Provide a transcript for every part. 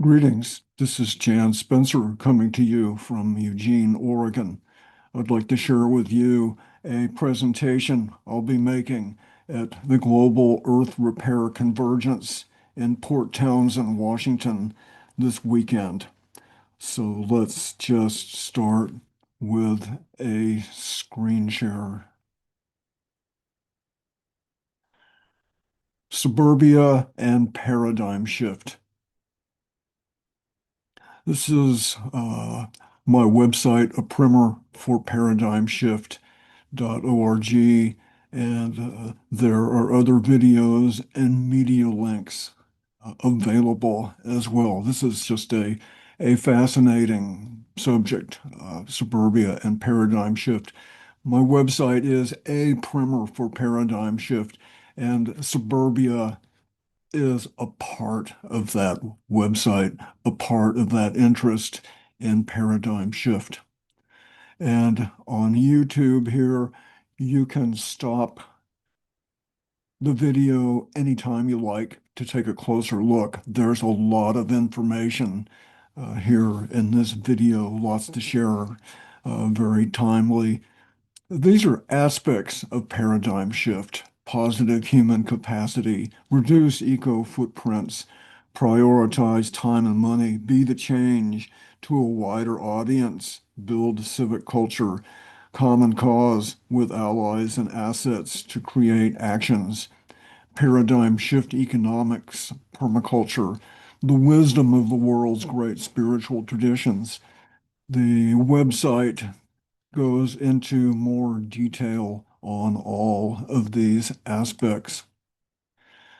Greetings. This is Jan Spencer coming to you from Eugene, Oregon. I'd like to share with you a presentation I'll be making at the Global Earth Repair Convergence in Port Townsend, Washington this weekend. So let's just start with a screen share. Suburbia and paradigm shift. This is my website, a primer for paradigm shift.org, and there are other videos and media links available as well. This is just a fascinating subject, suburbia and paradigm shift. My website is a primer for paradigm shift, and suburbia is a part of that website, a part of that interest in paradigm shift. And on YouTube here, you can stop the video anytime you like to take a closer look. There's a lot of information here in this video, lots to share, very timely. These are aspects of paradigm shift: positive human capacity, reduce eco footprints, prioritize time and money, be the change to a wider audience, build civic culture, common cause with allies and assets to create actions, paradigm shift economics, permaculture, the wisdom of the world's great spiritual traditions. The website goes into more detail on all of these aspects.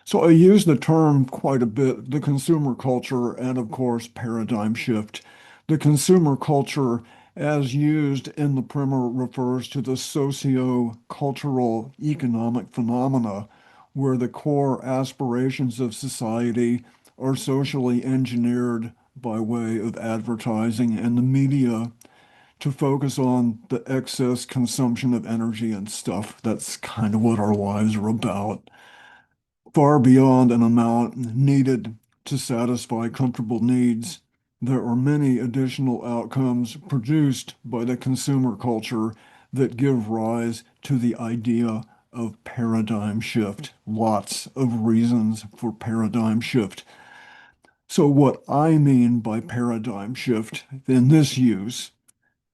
So I use the term quite a bit, the consumer culture and of course paradigm shift. The consumer culture as used in the primer refers to the socio-cultural economic phenomena where the core aspirations of society are socially engineered by way of advertising and the media to focus on the excess consumption of energy and stuff. That's kind of what our lives are about, far beyond an amount needed to satisfy comfortable needs. There are many additional outcomes produced by the consumer culture that give rise to the idea of paradigm shift. Lots of reasons for paradigm shift. So, what I mean by paradigm shift in this use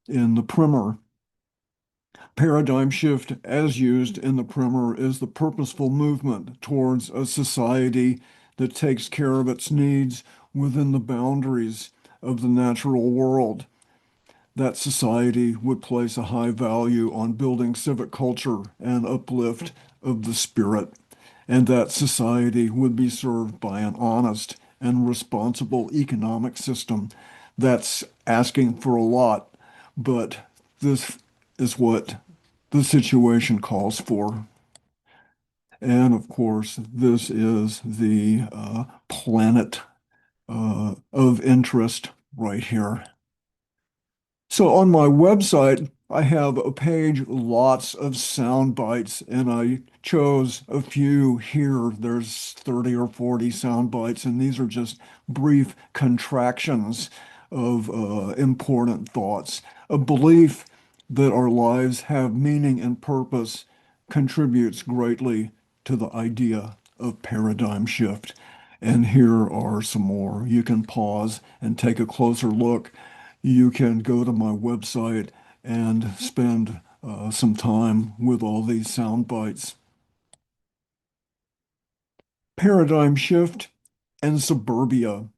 in the primer, paradigm shift, as used in the primer, is the purposeful movement towards a society that takes care of its needs within the boundaries of the natural world. That society would place a high value on building civic culture and uplift of the spirit, and that society would be served by an honest and responsible economic system. That's asking for a lot, but this is what the situation calls for. And of course, this is the planet of interest right here. So on my website, I have a page, lots of sound bites, and I chose a few here. There's 30 or 40 sound bites, and these are just brief contractions of important thoughts. A belief that our lives have meaning and purpose contributes greatly to the idea of paradigm shift. And here are some more. You can pause and take a closer look. You can go to my website and spend some time with all these sound bites. Paradigm shift and suburbia.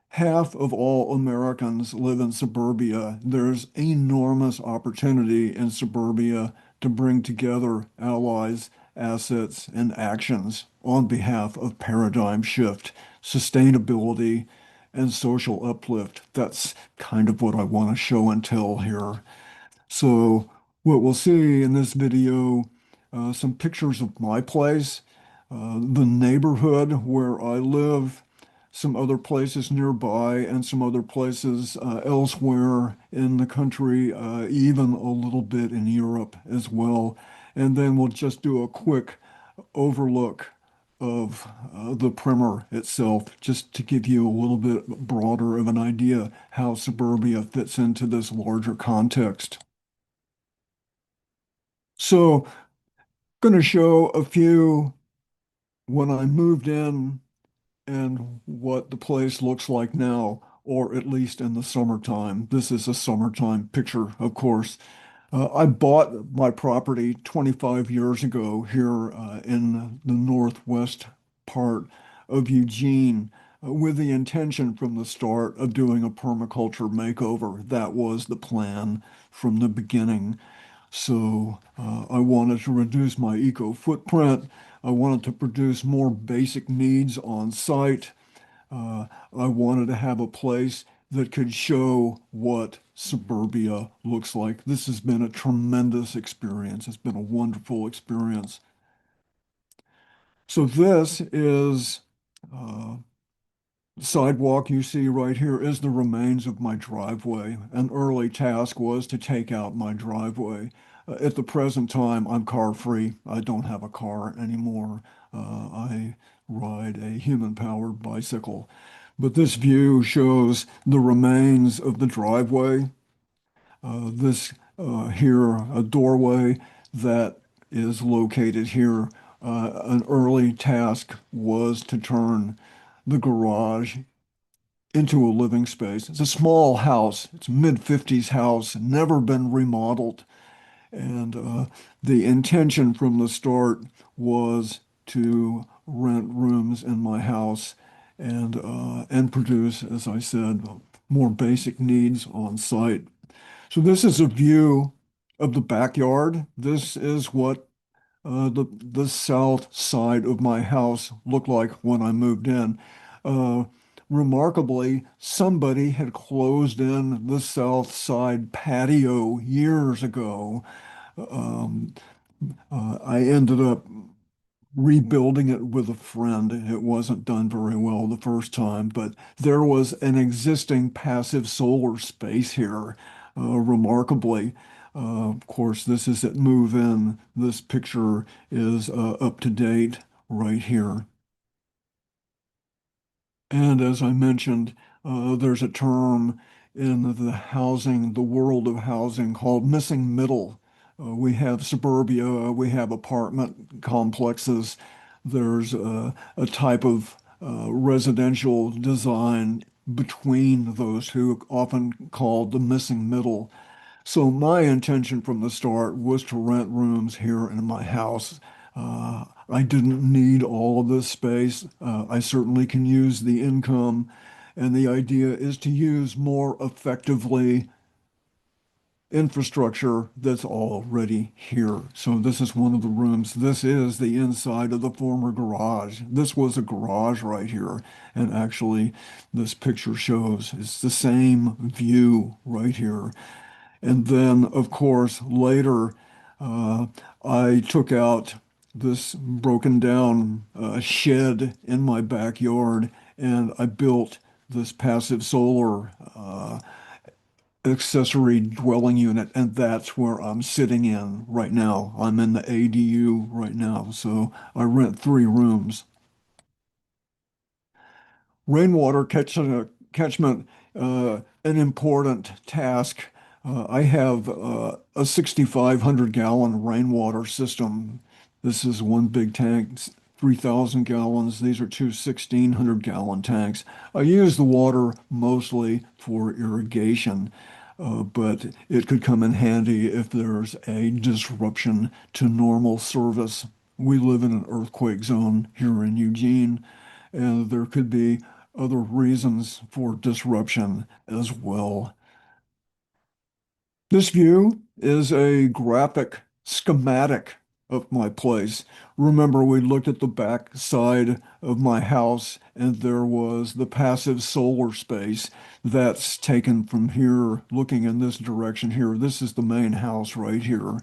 Half of all Americans live in suburbia. There's enormous opportunity in suburbia to bring together allies, assets, and actions on behalf of paradigm shift, sustainability, and social uplift. That's kind of what I want to show and tell here. So what we'll see in this video, some pictures of my place, the neighborhood where I live, some other places nearby, and some other places elsewhere in the country, even a little bit in Europe as well. And then we'll just do a quick overlook of the primer itself, just to give you a little bit broader of an idea how suburbia fits into this larger context. So, going to show a few when I moved in and what the place looks like now, or at least in the summertime. This is a summertime picture, of course. I bought my property 25 years ago here in the northwest part of Eugene with the intention from the start of doing a permaculture makeover. That was the plan from the beginning. So I wanted to reduce my eco footprint. I wanted to produce more basic needs on site. I wanted to have a place that could show what suburbia looks like. This has been a tremendous experience. It's been a wonderful experience. So this is uh, sidewalk you see right here is the remains of my driveway. An early task was to take out my driveway. At the present time, I'm car free. I don't have a car anymore. I ride a human-powered bicycle. But this view shows the remains of the driveway. This here, a doorway that is located here. An early task was to turn the garage into a living space. It's a small house. It's a mid-50s house, never been remodeled. And the intention from the start was to rent rooms in my house and produce, as I said, more basic needs on site. So this is a view of the backyard. This is what the south side of my house looked like when I moved in. Uh, Remarkably, somebody had closed in the south side patio years ago. Um, I ended up rebuilding it with a friend. It wasn't done very well the first time, but there was an existing passive solar space here, remarkably. Of course, this is at move-in. This picture is up to date right here. And as I mentioned, there's a term in the housing, the world of housing called missing middle. We have suburbia, we have apartment complexes. There's a type of residential design between those two, often called the missing middle. So my intention from the start was to rent rooms here in my house. I didn't need all of this space. I certainly can use the income, and the idea is to use more effectively infrastructure that's already here. So this is one of the rooms. This is the inside of the former garage. This was a garage right here, and actually this picture shows it's the same view right here. And then, of course, later, uh, I took out this broken down shed in my backyard and I built this passive solar accessory dwelling unit. And that's where I'm sitting in right now. I'm in the ADU right now. So I rent 3 rooms. Rainwater catchment, an important task. I have a 6,500 gallon rainwater system. This is one big tank, 3,000 gallons. These are two 1,600 gallon tanks. I use the water mostly for irrigation, but it could come in handy if there's a disruption to normal service. We live in an earthquake zone here in Eugene, and there could be other reasons for disruption as well. This view is a graphic schematic of my place. Remember, we looked at the back side of my house, and there was the passive solar space that's taken from here, looking in this direction here. This is the main house right here.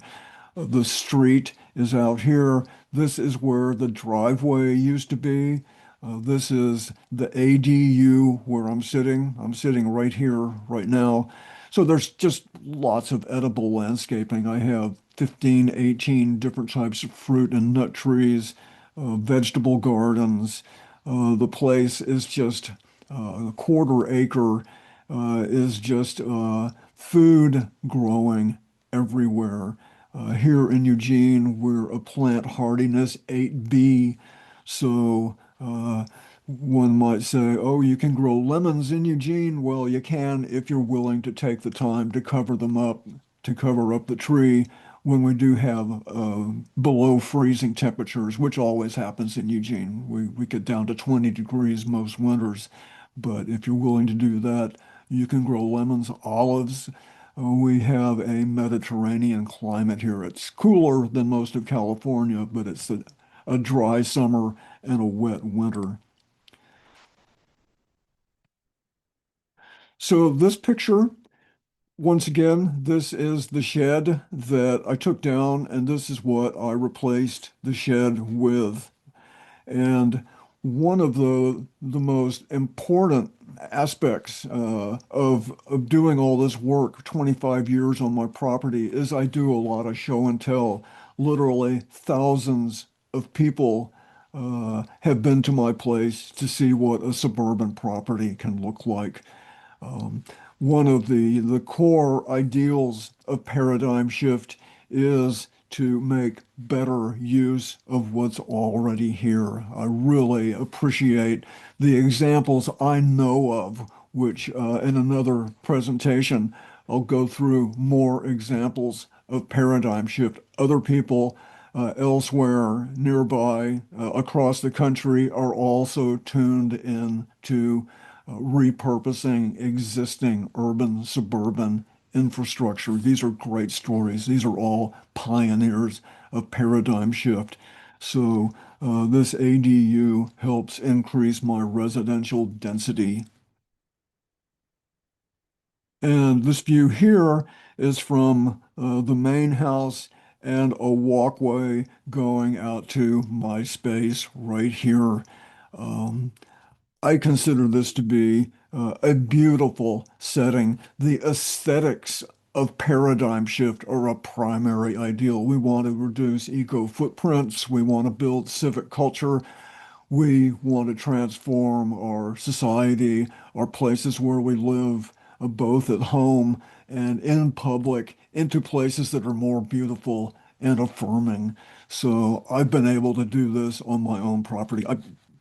The street is out here. This is where the driveway used to be. This is the ADU where I'm sitting. I'm sitting right here, right now. So there's just lots of edible landscaping. I have 15, 18 different types of fruit and nut trees. vegetable gardens. The place is just a quarter acre, is just food growing everywhere. Here in Eugene, we're a plant hardiness 8B. So one might say, oh, you can grow lemons in Eugene. Well, you can if you're willing to take the time to cover them up, to cover up the tree when we do have below freezing temperatures, which always happens in Eugene. We get down to 20 degrees most winters. But if you're willing to do that, you can grow lemons, olives. We have a Mediterranean climate here. It's cooler than most of California, but it's a dry summer and a wet winter. So this picture, once again, this is the shed that I took down, and this is what I replaced the shed with. And one of the most important aspects of doing all this work, 25 years on my property, is I do a lot of show and tell. Literally thousands of people have been to my place to see what a suburban property can look like. Um, One of the core ideals of paradigm shift is to make better use of what's already here. I really appreciate the examples I know of, which in another presentation, I'll go through more examples of paradigm shift. Other people elsewhere nearby across the country are also tuned in to repurposing existing urban suburban infrastructure. These are great stories. These are all pioneers of paradigm shift. So this ADU helps increase my residential density. And this view here is from the main house and a walkway going out to my space right here. Um, I consider this to be a beautiful setting. The aesthetics of paradigm shift are a primary ideal. We want to reduce eco footprints. We want to build civic culture. We want to transform our society, our places where we live, both at home and in public, into places that are more beautiful and affirming. So I've been able to do this on my own property. I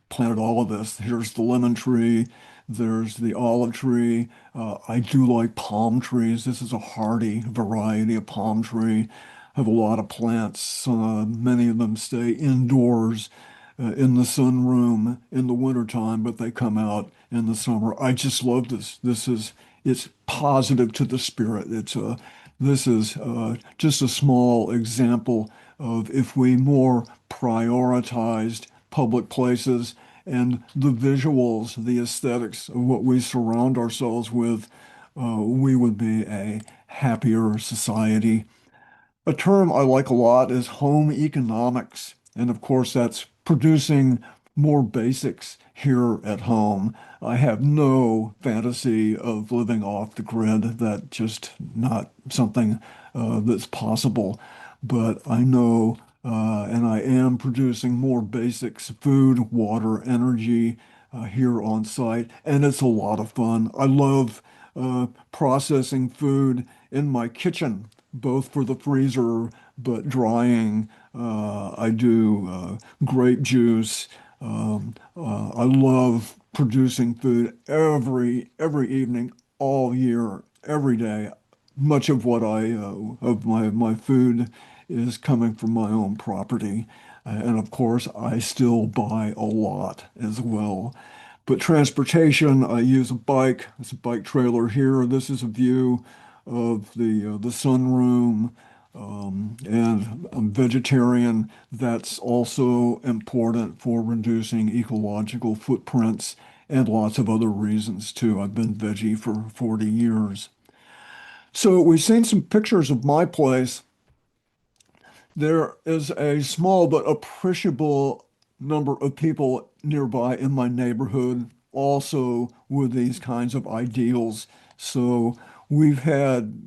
planted all of this. Here's the lemon tree. There's the olive tree. I do like palm trees. This is a hardy variety of palm tree. I have a lot of plants. Many of them stay indoors in the sunroom in the wintertime, but they come out in the summer. I just love this. It's positive to the spirit. This is just a small example of if we more prioritized public places and the visuals, the aesthetics of what we surround ourselves with, we would be a happier society. A term I like a lot is home economics. And of course, that's producing more basics here at home. I have no fantasy of living off the grid. That's just not something that's possible. But I know and I am producing more basics, food, water, energy here on site. And it's a lot of fun. I love processing food in my kitchen, both for the freezer, but drying. I do grape juice. I love producing food every evening, all year, every day. Much of what I of my food is coming from my own property, and of course, I still buy a lot as well. But transportation, I use a bike. It's a bike trailer here. This is a view of the sunroom, and I'm vegetarian. That's also important for reducing ecological footprints and lots of other reasons too. I've been veggie for 40 years. So we've seen some pictures of my place. There is a small but appreciable number of people nearby in my neighborhood also with these kinds of ideals. So we've had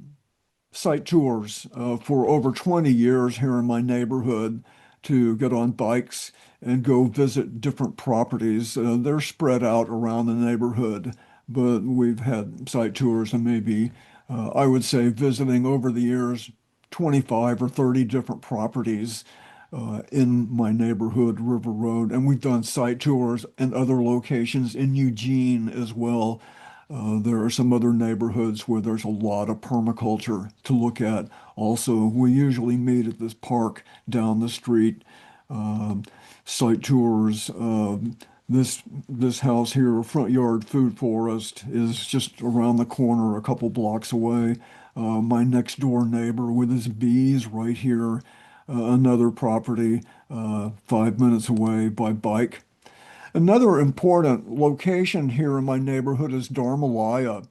site tours for over 20 years here in my neighborhood to get on bikes and go visit different properties. They're spread out around the neighborhood, but we've had site tours and maybe, I would say, visiting over the years 25 or 30 different properties in my neighborhood, River Road. And we've done site tours and other locations in Eugene as well. There are some other neighborhoods where there's a lot of permaculture to look at. Also, we usually meet at this park down the street. Um, Site tours. This house here, Front Yard Food Forest, is just around the corner, a couple blocks away. My next door neighbor with his bees right here, another property 5 minutes away by bike. Another important location here in my neighborhood is Dharmalaya.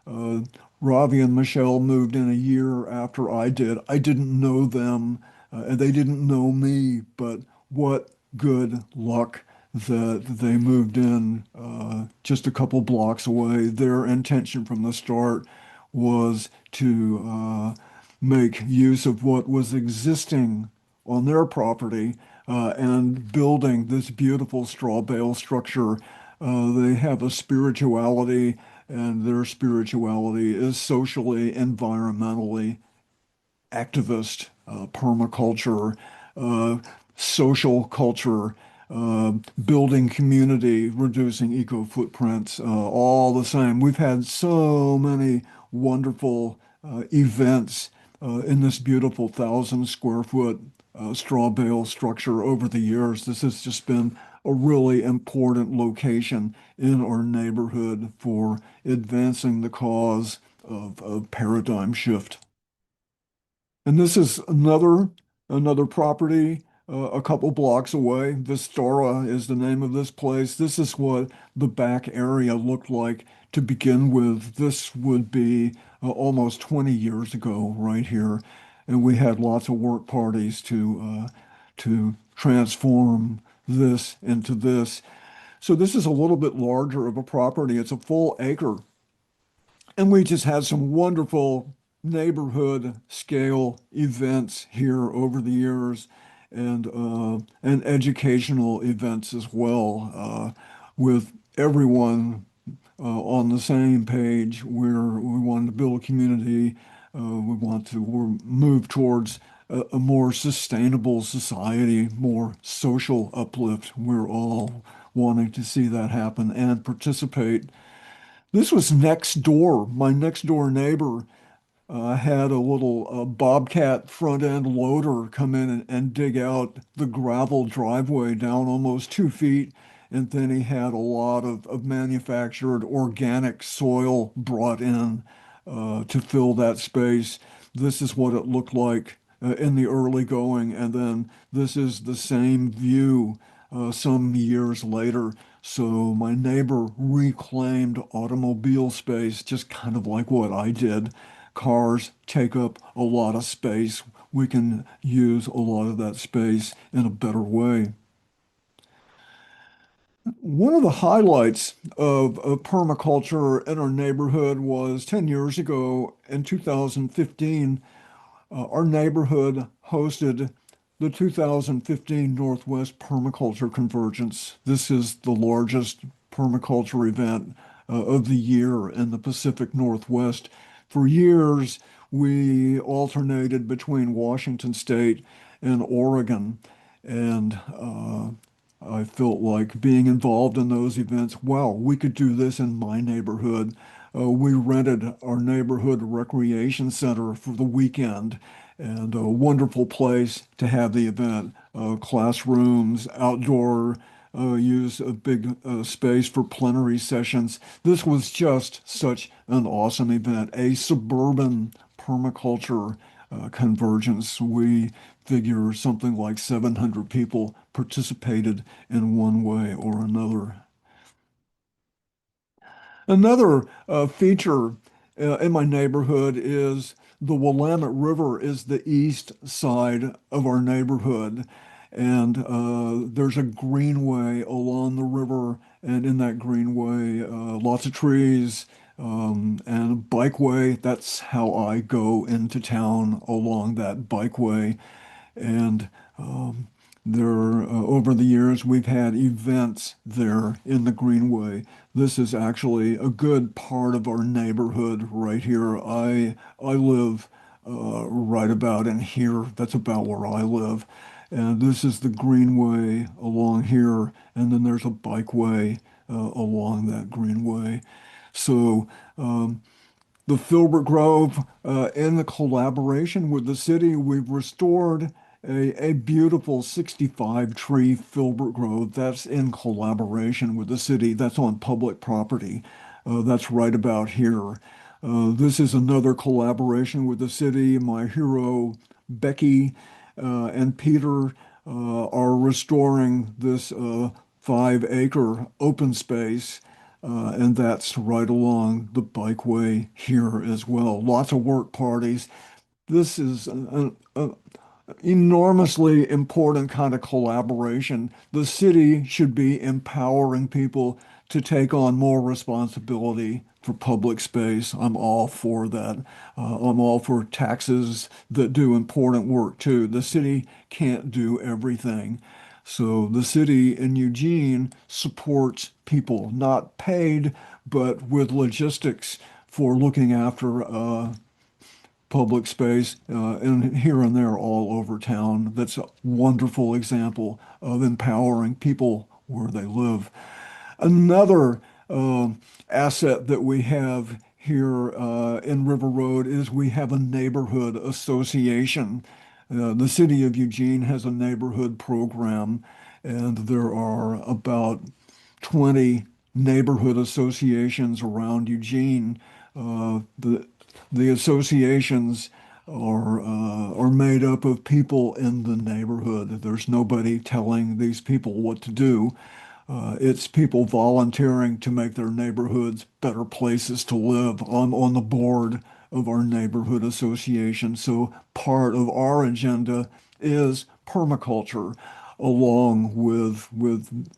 Uh, Ravi and Michelle moved in a year after I did. I didn't know them, and they didn't know me, but what good luck that they moved in just a couple blocks away. Their intention from the start was to make use of what was existing on their property and building this beautiful straw bale structure. They have a spirituality, and their spirituality is socially, environmentally activist, permaculture, uh, social culture, uh, building community, reducing eco footprints, all the same. We've had so many wonderful events in this beautiful 1,000 square foot straw bale structure over the years. This has just been a really important location in our neighborhood for advancing the cause of paradigm shift. And this is another property a couple blocks away. Vistara is the name of this place. This is what the back area looked like to begin with. This would be almost 20 years ago right here. And we had lots of work parties to transform this into this. So this is a little bit larger of a property. It's a full acre, and we just had some wonderful neighborhood scale events here over the years, and educational events as well, with everyone on the same page where we want to build a community. We want to move towards a more sustainable society, more social uplift. We're all wanting to see that happen and participate. This was next door. My next door neighbor had a little Bobcat front end loader come in and dig out the gravel driveway down almost 2 feet. And then he had a lot of manufactured organic soil brought in to fill that space. This is what it looked like in the early going. And then this is the same view some years later. So my neighbor reclaimed automobile space, just kind of like what I did. Cars take up a lot of space. We can use a lot of that space in a better way. One of the highlights of permaculture in our neighborhood was 10 years ago in 2015. Our neighborhood hosted the 2015 Northwest Permaculture Convergence. This is the largest permaculture event of the year in the Pacific Northwest. For years, we alternated between Washington State and Oregon, and I felt like being involved in those events. Wow, we could do this in my neighborhood. We rented our neighborhood recreation center for the weekend, and a wonderful place to have the event. Classrooms, outdoor use a big space for plenary sessions. This was just such an awesome event, a suburban permaculture convergence. We figure something like 700 people participated in one way or another. Another feature in my neighborhood is the Willamette River is the east side of our neighborhood. And there's a greenway along the river, and in that greenway, lots of trees and a bikeway. That's how I go into town along that bikeway. And There, over the years, we've had events there in the Greenway. This is actually a good part of our neighborhood right here. I live right about in here. That's about where I live. And this is the Greenway along here, and then there's a bikeway along that Greenway. So the Filbert Grove, in the collaboration with the city, we've restored a beautiful 65 tree Filbert Grove. That's in collaboration with the city. That's on public property. That's right about here. This is another collaboration with the city. My hero, Becky, and Peter are restoring this 5 acre open space, and that's right along the bikeway here as well. Lots of work parties. This is an enormously important kind of collaboration. The city should be empowering people to take on more responsibility for public space. I'm all for that. I'm all for taxes that do important work too. The city can't do everything. So the city in Eugene supports people, not paid, but with logistics for looking after public space, and here and there all over town. That's a wonderful example of empowering people where they live. Another asset that we have here in River Road is we have a neighborhood association. The city of Eugene has a neighborhood program, and there are about 20 neighborhood associations around Eugene. The associations are made up of people in the neighborhood. There's nobody telling these people what to do. It's people volunteering to make their neighborhoods better places to live. I'm on the board of our neighborhood association, so part of our agenda is permaculture, along with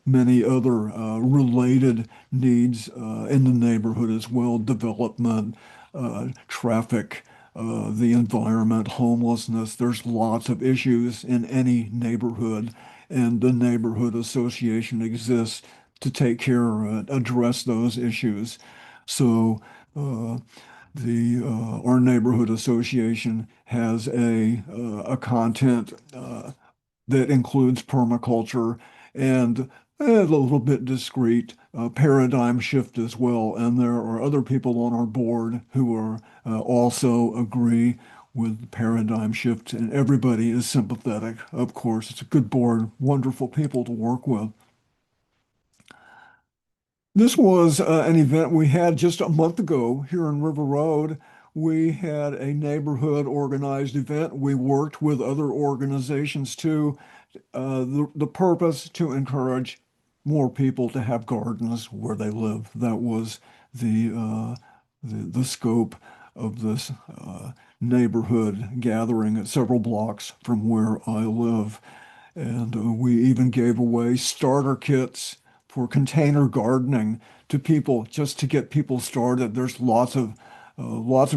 many other related needs in the neighborhood as well, development, traffic, the environment, homelessness. There's lots of issues in any neighborhood, and the neighborhood association exists to take care, address those issues. So the our neighborhood association has a content that includes permaculture and a little bit discrete paradigm shift as well. And there are other people on our board who are also agree with the paradigm shift, and everybody is sympathetic. Of course, it's a good board, wonderful people to work with. This was an event we had just a month ago here in River Road. We had a neighborhood organized event. We worked with other organizations too. The purpose to encourage more people to have gardens where they live. That was the the scope of this neighborhood gathering at several blocks from where I live. And we even gave away starter kits for container gardening to people just to get people started. There's lots of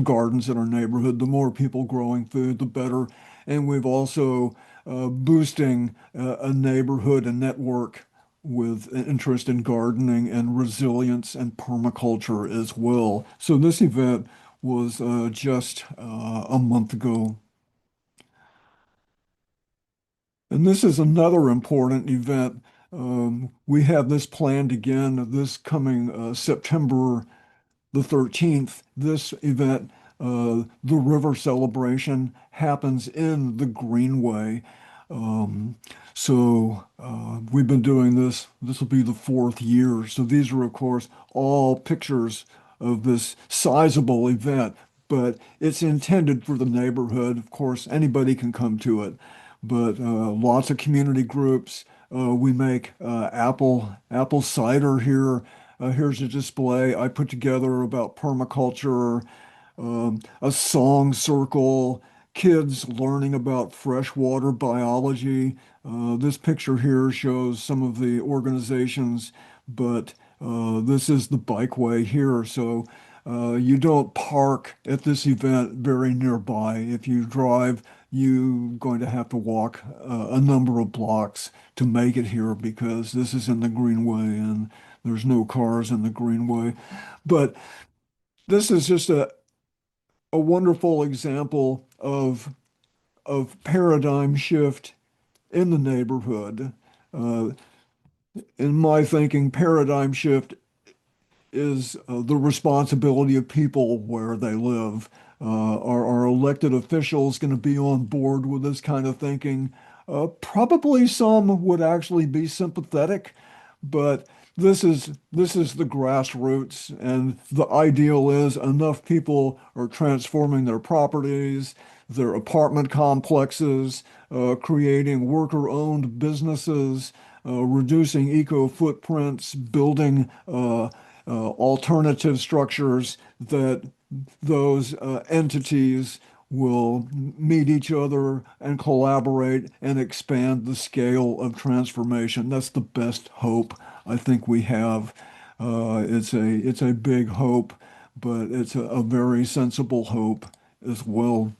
gardens in our neighborhood. The more people growing food, the better. And we've also boosting a neighborhood and network with an interest in gardening and resilience and permaculture as well. So this event was just a month ago. And this is another important event. We have this planned again this coming September the 13th. This event, the river celebration, happens in the Greenway. Um, so we've been doing this. This will be the fourth year. So these are, of course, all pictures of this sizable event, but it's intended for the neighborhood. Of course, anybody can come to it, but lots of community groups. We make apple cider here. Here's a display I put together about permaculture, a song circle, kids learning about freshwater biology. This picture here shows some of the organizations, but this is the bikeway here. So You don't park at this event very nearby. If you drive, you're going to have to walk a number of blocks to make it here because this is in the Greenway and there's no cars in the Greenway. But this is just a wonderful example of paradigm shift in the neighborhood. Uh, in my thinking, paradigm shift is the responsibility of people where they live. Are our elected officials going to be on board with this kind of thinking? Probably some would actually be sympathetic, but this is the grassroots, and the ideal is enough people are transforming their properties, their apartment complexes, creating worker-owned businesses, reducing eco footprints, building alternative structures that those entities will meet each other and collaborate and expand the scale of transformation. That's the best hope I think we have. It's a big hope, but it's a very sensible hope as well.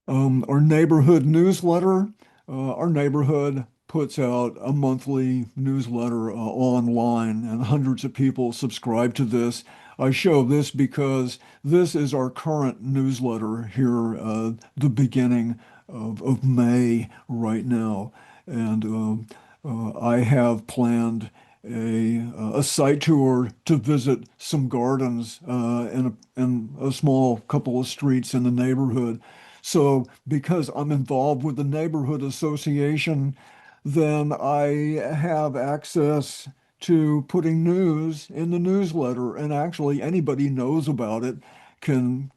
Our neighborhood newsletter. Our neighborhood puts out a monthly newsletter online, and hundreds of people subscribe to this. I show this because this is our current newsletter here, the beginning of May right now. And I have planned a site tour to visit some gardens in a small couple of streets in the neighborhood. So, because I'm involved with the neighborhood association, then I have access to putting news in the newsletter, and actually anybody knows about it can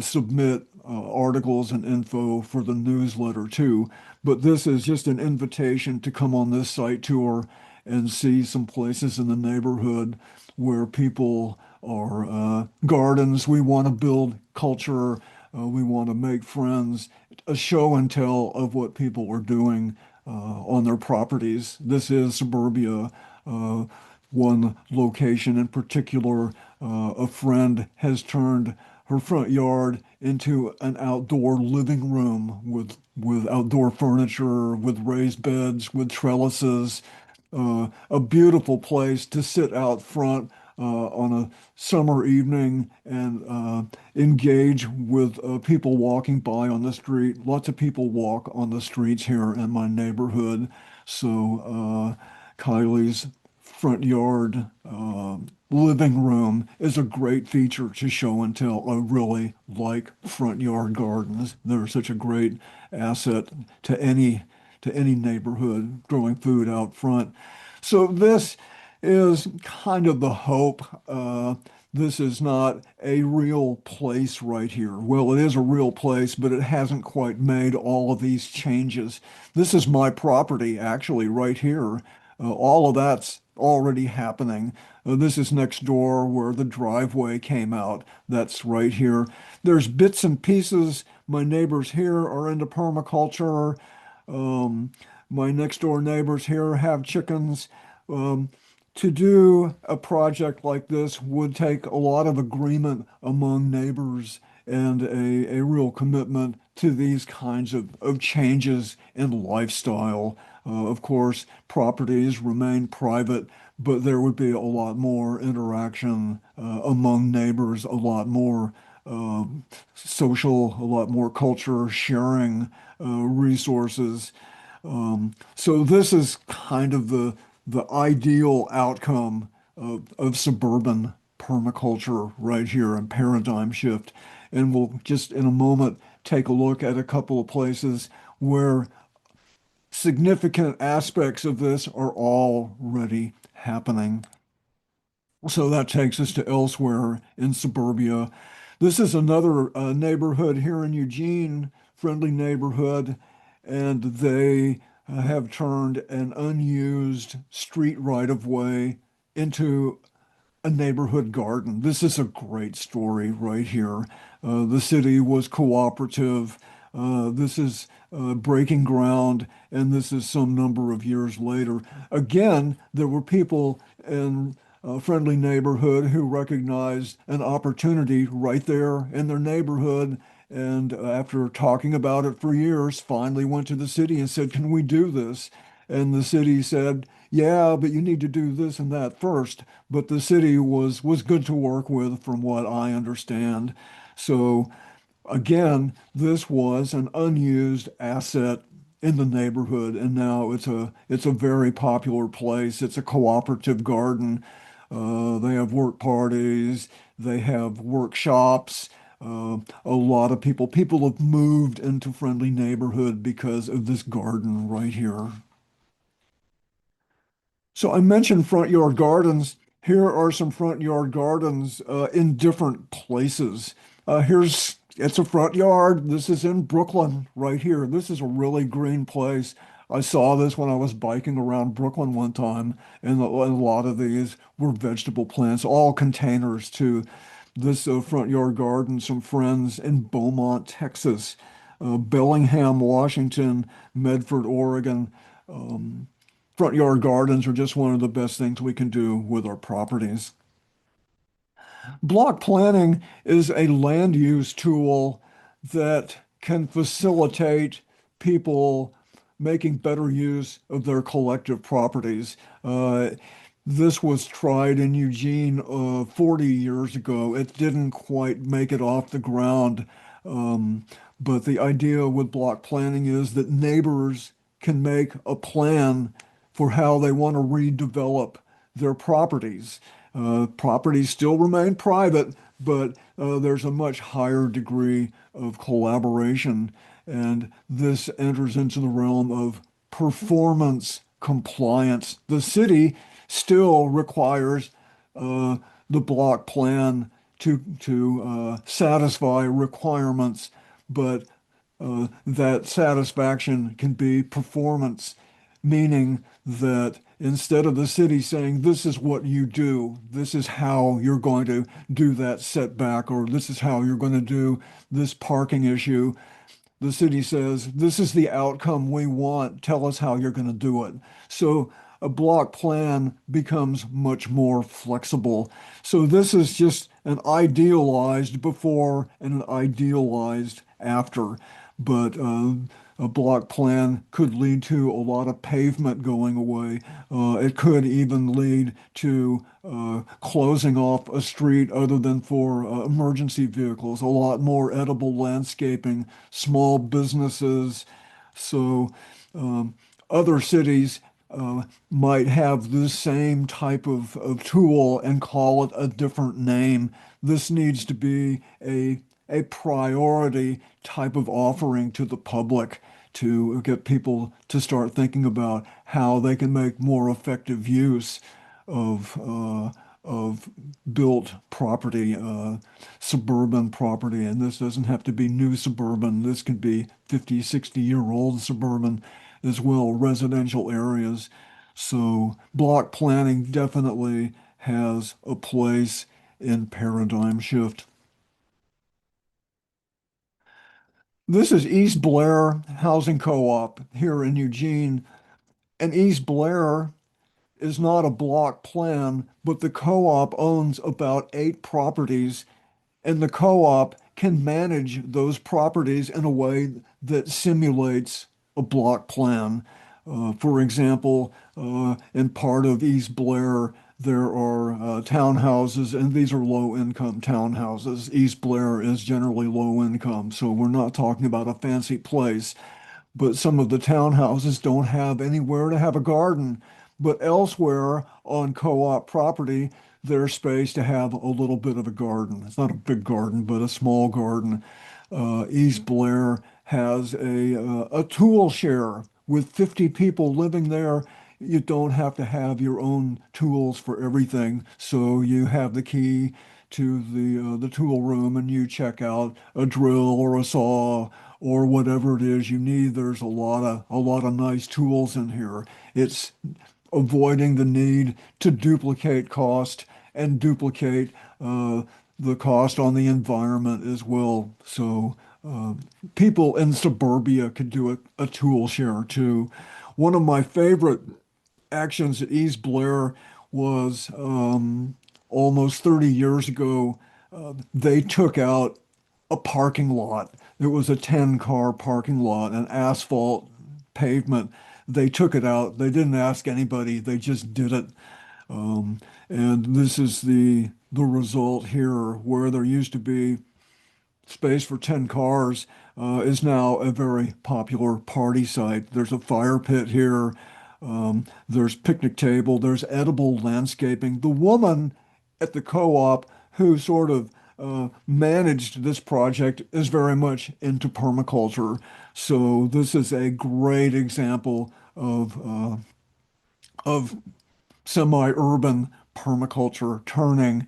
submit articles and info for the newsletter too. But this is just an invitation to come on this site tour and see some places in the neighborhood where people are gardens. We want to build culture. We want to make friends, a show and tell of what people are doing on their properties. This is Suburbia. Uh, One location in particular, a friend has turned her front yard into an outdoor living room with outdoor furniture, with raised beds, with trellises, a beautiful place to sit out front on a summer evening and engage with people walking by on the street. Lots of people walk on the streets here in my neighborhood. So Kylie's front yard living room is a great feature to show and tell. I really like front yard gardens. They're such a great asset to any neighborhood growing food out front. So this is kind of the hope. This is not a real place right here. Well, it is a real place, but it hasn't quite made all of these changes. This is my property, actually, right here. All of that's already happening. This is next door where the driveway came out. That's right here. There's bits and pieces. My neighbors here are into permaculture. Um, my next door neighbors here have chickens. Um, to do a project like this would take a lot of agreement among neighbors and a real commitment to these kinds of changes in lifestyle. Of course, properties remain private, but there would be a lot more interaction among neighbors, a lot more social, a lot more culture sharing resources. So this is kind of the ideal outcome of suburban permaculture right here and paradigm shift. And we'll just in a moment take a look at a couple of places where significant aspects of this are already happening. So that takes us to elsewhere in suburbia. This is another neighborhood here in Eugene, friendly neighborhood, and they have turned an unused street right of way into a neighborhood garden. This is a great story right here. The city was cooperative. This is breaking ground, and this is some number of years later. Again, there were people in a friendly neighborhood who recognized an opportunity right there in their neighborhood. And after talking about it for years, finally went to the city and said, "Can we do this?" And the city said, "Yeah, but you need to do this and that first." But the city was good to work with, from what I understand. So again, this was an unused asset in the neighborhood, and now it's a very popular place. It's a cooperative garden. They have work parties, they have workshops. A lot of people have moved into Friendly Neighborhood because of this garden right here. So I mentioned front yard gardens. Here are some front yard gardens in different places. It's a front yard. This is in Brooklyn right here. This is a really green place. I saw this when I was biking around Brooklyn one time, and a lot of these were vegetable plants, all containers to this front yard garden. Some friends in Beaumont, Texas, Bellingham, Washington, Medford, Oregon. Um, Front yard gardens are just one of the best things we can do with our properties. Block planning is a land use tool that can facilitate people making better use of their collective properties. This was tried in Eugene 40 years ago. It didn't quite make it off the ground. But the idea with block planning is that neighbors can make a plan for how they want to redevelop their properties. Properties still remain private, but there's a much higher degree of collaboration. And this enters into the realm of performance compliance. The city still requires uh, the block plan to satisfy requirements, but that satisfaction can be performance, meaning that instead of the city saying, "This is what you do, this is how you're going to do that setback, or this is how you're going to do this parking issue," the city says, "This is the outcome we want. Tell us how you're going to do it." So a block plan becomes much more flexible. So this is just an idealized before and an idealized after. But a block plan could lead to a lot of pavement going away. It could even lead to closing off a street other than for emergency vehicles, a lot more edible landscaping, small businesses. So um, other cities might have this same type of tool and call it a different name. This needs to be a priority type of offering to the public to get people to start thinking about how they can make more effective use of built property, suburban property. And this doesn't have to be new suburban. This could be 50, 60-year-old suburban as well, residential areas. So block planning definitely has a place in paradigm shift. This is East Blair Housing Co-op here in Eugene. And East Blair is not a block plan, but the co-op owns about 8 properties, and the co-op can manage those properties in a way that simulates a block plan. For example, in part of East Blair, there are townhouses, and these are low-income townhouses. East Blair is generally low income, so we're not talking about a fancy place, but some of the townhouses don't have anywhere to have a garden. But elsewhere on co-op property, there's space to have a little bit of a garden. It's not a big garden, but a small garden. East Blair has a tool share with 50 people living there. You don't have to have your own tools for everything, so you have the key to the tool room and you check out a drill or a saw or whatever it is you need. There's a lot of nice tools in here. It's avoiding the need to duplicate cost and duplicate uh, the cost on the environment as well. So people in suburbia could do a tool share too. One of my favorite actions at East Blair was almost 30 years ago, they took out a parking lot. It was a 10-car parking lot, an asphalt pavement. They took it out. They didn't ask anybody. They just did it. Um, and this is the result here, where there used to be space for 10 cars, is now a very popular party site. There's a fire pit here. There's picnic table. There's edible landscaping. The woman at the co-op who sort of managed this project is very much into permaculture. So this is a great example of semi-urban permaculture turning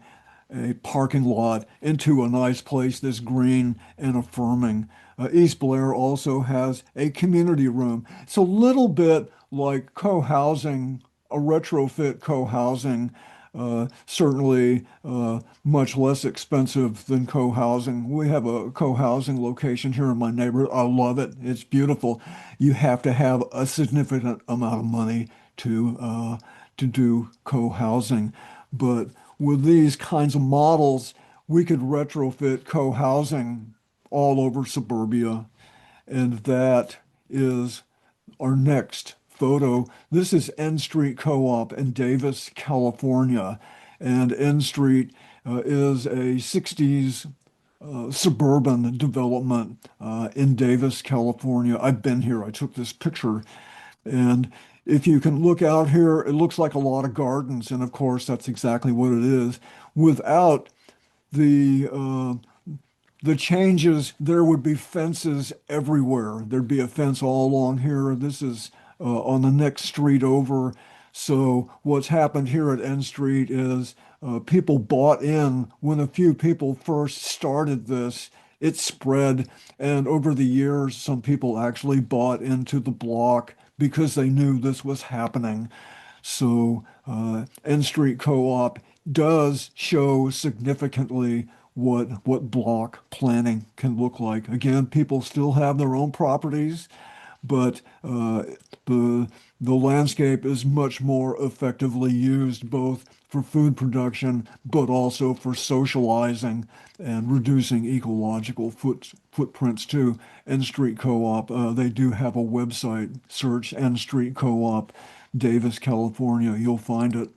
a parking lot into a nice place that's green and affirming. East Blair also has a community room. It's a little bit like co-housing, a retrofit co-housing, certainly much less expensive than co-housing. We have a co-housing location here in my neighborhood. I love it. It's beautiful. You have to have a significant amount of money to do co-housing. But with these kinds of models, we could retrofit co-housing all over suburbia. And that is our next photo. This is N Street Co-op in Davis, California. And N Street is a 60s suburban development in Davis, California. I've been here. I took this picture. And if you can look out here, it looks like a lot of gardens. And of course, that's exactly what it is. Without the the changes, there would be fences everywhere. There'd be a fence all along here. This is on the next street over. So what's happened here at N Street is people bought in when a few people first started this. It spread, and over the years, some people actually bought into the block because they knew this was happening. So N Street Co-op does show significantly what block planning can look like. Again, people still have their own properties, but the the landscape is much more effectively used both for food production, but also for socializing and reducing ecological footprints too. N Street Co-op, they do have a website. Search N Street Co-op, Davis, California. You'll find it.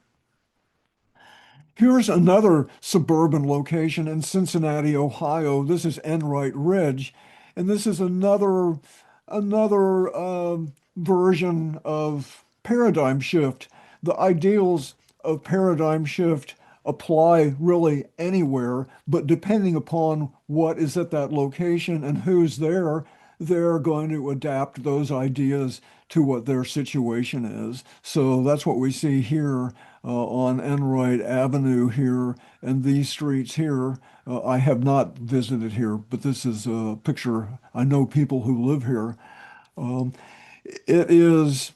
Here's another suburban location in Cincinnati, Ohio. This is Enright Ridge, and this is another version of paradigm shift. The ideals of paradigm shift apply really anywhere, but depending upon what is at that location and who's there, they're going to adapt those ideas to what their situation is. So that's what we see here on Enright Avenue here and these streets here. I have not visited here, but this is a picture. I know people who live here. Um, it is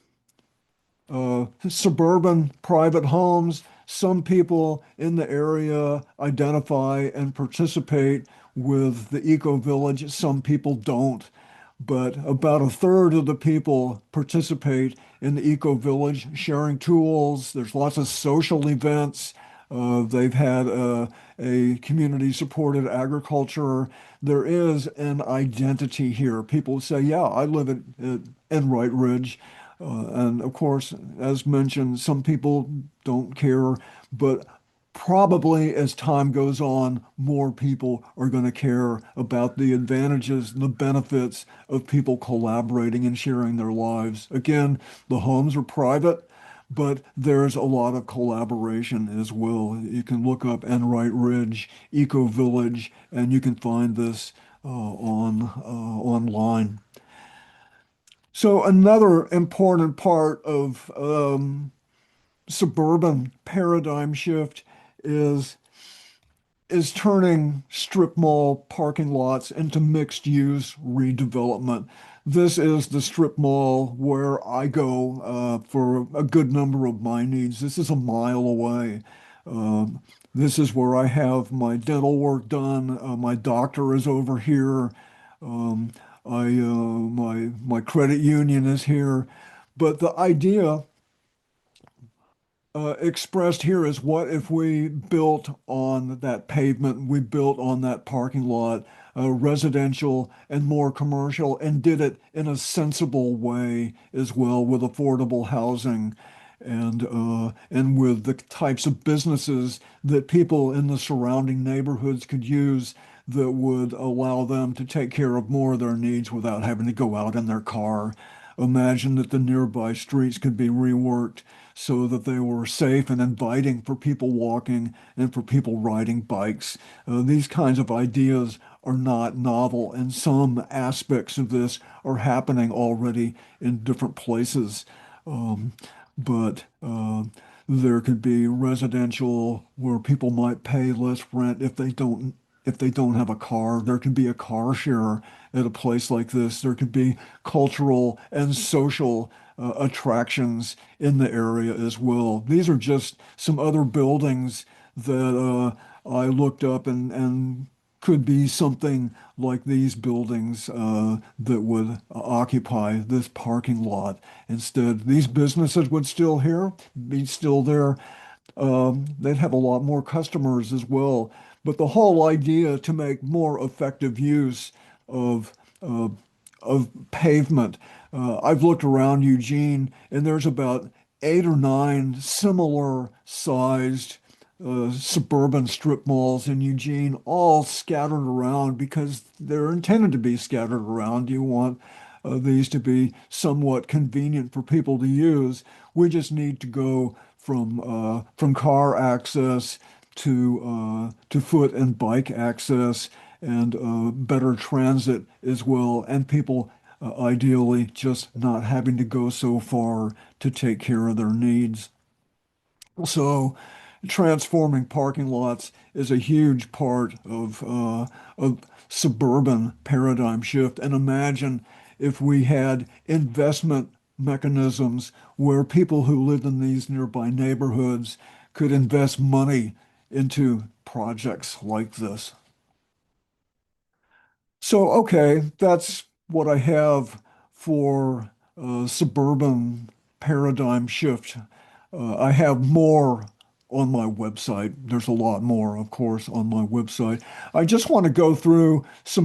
suburban private homes. Some people in the area identify and participate with the eco village. Some people don't. But about a third of the people participate in the eco village, sharing tools. There's lots of social events. They've had a community supported agriculture. There is an identity here. People say, yeah, I live at Enright Ridge. And of course, as mentioned, some people don't care, but probably as time goes on, more people are going to care about the advantages and the benefits of people collaborating and sharing their lives. Again, the homes are private, but there's a lot of collaboration as well. You can look up Enright Ridge, Eco Village, and you can find this online. So another important part of suburban paradigm shift is is turning strip mall parking lots into mixed use redevelopment. This is the strip mall where I go for a good number of my needs. This is a mile away. Um, this is where I have my dental work done. My doctor is over here. Um, my credit union is here. But the idea expressed here is what if we built on that pavement, we built on that parking lot, residential and more commercial, and did it in a sensible way as well with affordable housing and with the types of businesses that people in the surrounding neighborhoods could use that would allow them to take care of more of their needs without having to go out in their car. Imagine that the nearby streets could be reworked so that they were safe and inviting for people walking and for people riding bikes. These kinds of ideas are not novel, and some aspects of this are happening already in different places. Um, but there could be residential where people might pay less rent if they don't have a car. There could be a car share at a place like this. There could be cultural and social attractions in the area as well. These are just some other buildings that I looked up and could be something like these buildings that would occupy this parking lot. Instead, these businesses would still here, be still there. They'd have a lot more customers as well. But the whole idea to make more effective use of uh, of pavement. I've looked around Eugene, and there's about 8 or 9 similar sized suburban strip malls in Eugene, all scattered around because they're intended to be scattered around. You want these to be somewhat convenient for people to use. We just need to go from car access to foot and bike access and better transit as well, and people ideally just not having to go so far to take care of their needs. So, transforming parking lots is a huge part of suburban paradigm shift. And imagine if we had investment mechanisms where people who live in these nearby neighborhoods could invest money into projects like this. So, okay, that's what I have for suburban paradigm shift. I have more on my website. There's a lot more, of course, on my website. I just want to go through a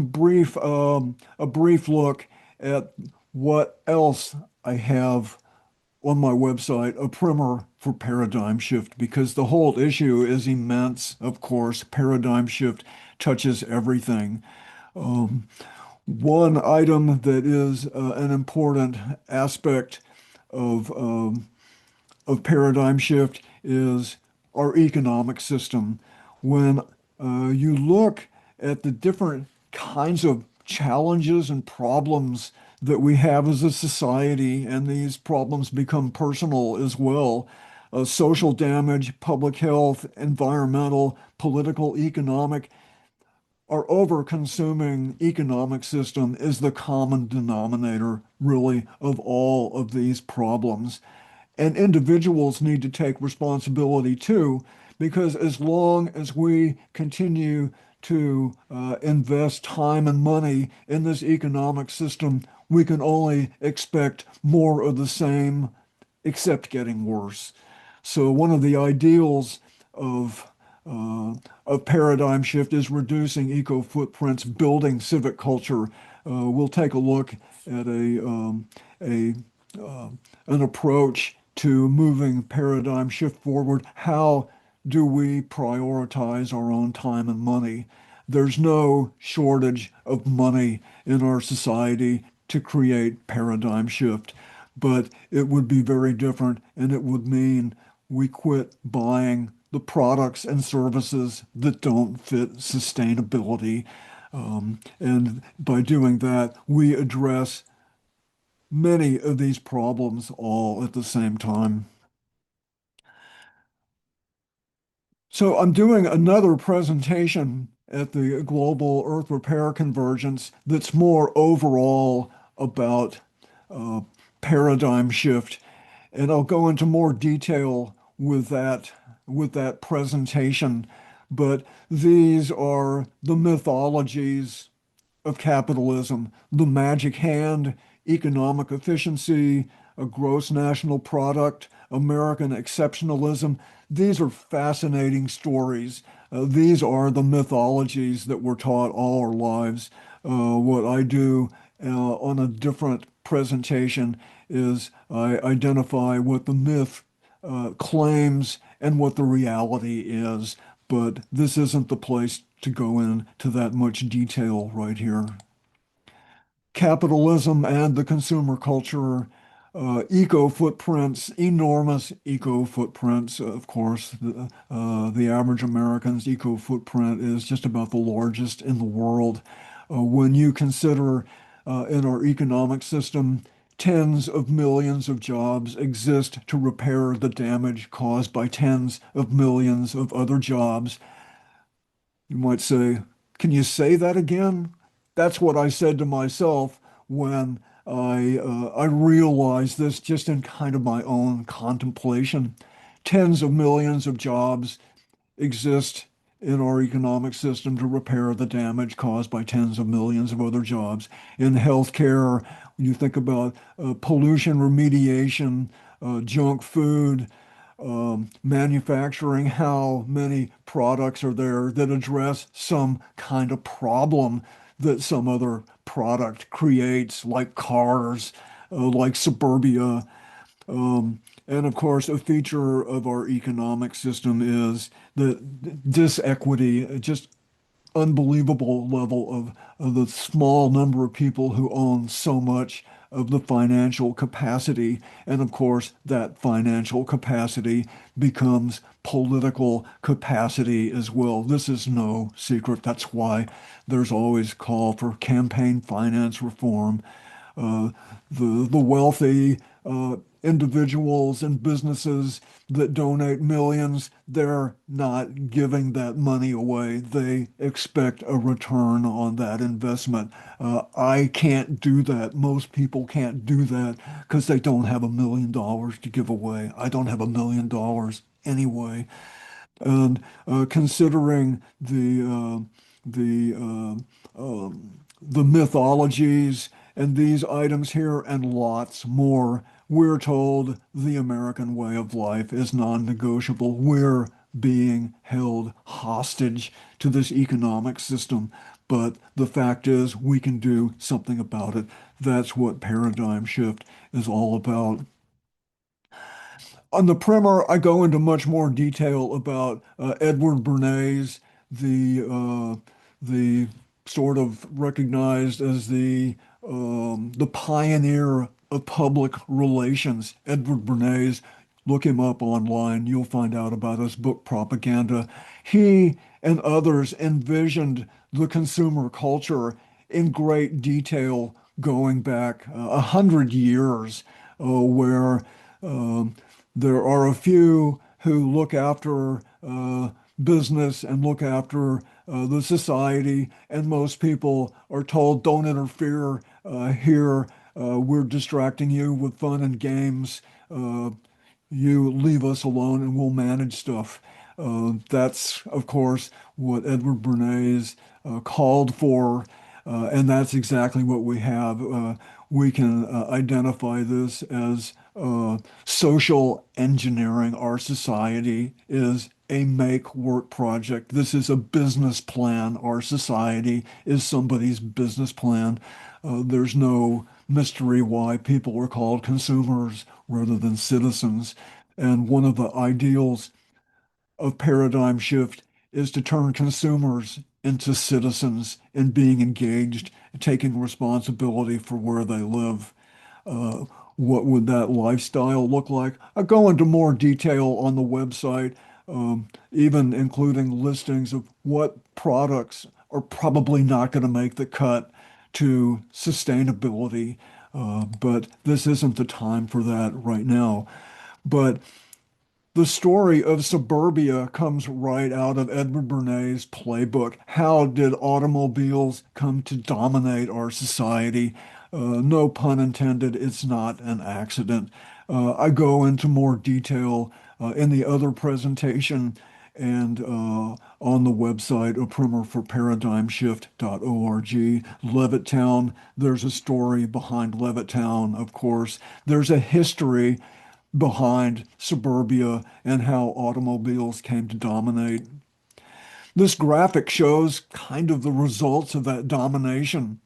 brief look at what else I have on my website, a primer for paradigm shift, because the whole issue is immense. Of course, paradigm shift touches everything. Um, One item that is an important aspect of, um, of paradigm shift is our economic system. When you look at the different kinds of challenges and problems that we have as a society, and these problems become personal as well, social damage, public health, environmental, political, economic, our over-consuming economic system is the common denominator, really, of all of these problems. And individuals need to take responsibility too, because as long as we continue to invest time and money in this economic system, we can only expect more of the same, except getting worse. So one of the ideals of uh, paradigm shift is reducing eco footprints, building civic culture. We'll take a look at a an approach to moving paradigm shift forward. How do we prioritize our own time and money? There's no shortage of money in our society to create paradigm shift, but it would be very different, and it would mean we quit buying the products and services that don't fit sustainability. And by doing that, we address many of these problems all at the same time. So I'm doing another presentation at the Global Earth Repair Convergence that's more overall about uh, paradigm shift, and I'll go into more detail with that presentation. But these are the mythologies of capitalism, the magic hand, economic efficiency, a gross national product, American exceptionalism. These are fascinating stories. These are the mythologies that we're taught all our lives. What I do on a different presentation is I identify what the myth claims and what the reality is, but this isn't the place to go into that much detail right here. Capitalism and the consumer culture, eco footprints, enormous eco footprints. Of course, the average American's eco footprint is just about the largest in the world. When you consider in our economic system, tens of millions of jobs exist to repair the damage caused by tens of millions of other jobs. You might say, can you say that again? That's what I said to myself when I realized this just in kind of my own contemplation. Tens of millions of jobs exist in our economic system to repair the damage caused by tens of millions of other jobs. In healthcare, when you think about pollution remediation, junk food, manufacturing, how many products are there that address some kind of problem that some other product creates, like cars, like Suburbia. And of course, a feature of our economic system is the disequity, just unbelievable level of the small number of people who own so much of the financial capacity. And of course, that financial capacity becomes political capacity as well. This is no secret. That's why there's always call for campaign finance reform. uh, the wealthy individuals and businesses that donate millions, they're not giving that money away. They expect a return on that investment. I can't do that. Most people can't do that because they don't have $1 million to give away. I don't have $1 million anyway. And considering the the mythologies and these items here and lots more, we're told the American way of life is non-negotiable. We're being held hostage to this economic system. But the fact is, we can do something about it. That's what paradigm shift is all about. On the primer, I go into much more detail about Edward Bernays, the sort of recognized as the pioneer of public relations. Edward Bernays, look him up online. You'll find out about his book Propaganda. He and others envisioned the consumer culture in great detail going back 100 years, where um, there are a few who look after business and look after the society, and most people are told, don't interfere here. We're distracting you with fun and games. Uh, you leave us alone and we'll manage stuff. That's, of course, what Edward Bernays called for, and that's exactly what we have. We can identify this as social engineering. Our society is a make work project. This is a business plan. Our society is somebody's business plan. There's no mystery why people are called consumers rather than citizens. And one of the ideals of paradigm shift is to turn consumers into citizens and being engaged, taking responsibility for where they live. Uh, what would that lifestyle look like? I go into more detail on the website, even including listings of what products are probably not going to make the cut to sustainability. But this isn't the time for that right now. But the story of Suburbia comes right out of Edward Bernays' playbook. How did automobiles come to dominate our society? No pun intended, it's not an accident. I go into more detail in the other presentation, and on the website, a primer for paradigmshift.org. Levittown, there's a story behind Levittown, of course. There's a history behind suburbia and how automobiles came to dominate. This graphic shows kind of the results of that domination.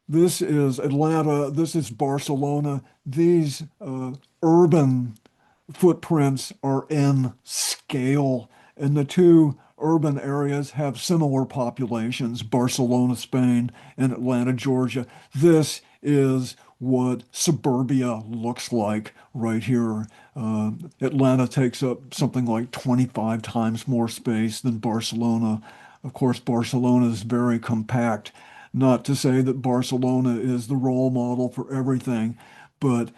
This is Atlanta, this is Barcelona. These urban footprints are in scale, and the two urban areas have similar populations, Barcelona, Spain, and Atlanta, Georgia. This is what suburbia looks like right here. Atlanta takes up something like 25 times more space than Barcelona. Of course, Barcelona is very compact. Not to say that Barcelona is the role model for everything, but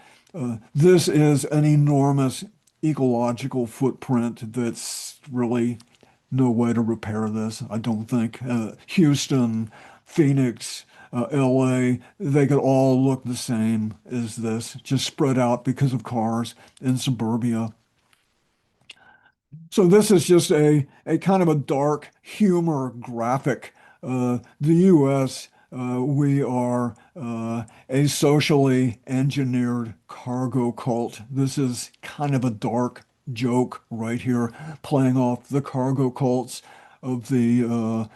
this is an enormous ecological footprint that's really no way to repair this, I don't think. Houston, Phoenix, LA, they could all look the same as this, just spread out because of cars in suburbia. So this is just a kind of a dark humor graphic. The U.S., we are a socially engineered cargo cult. This is kind of a dark joke right here, playing off the cargo cults of the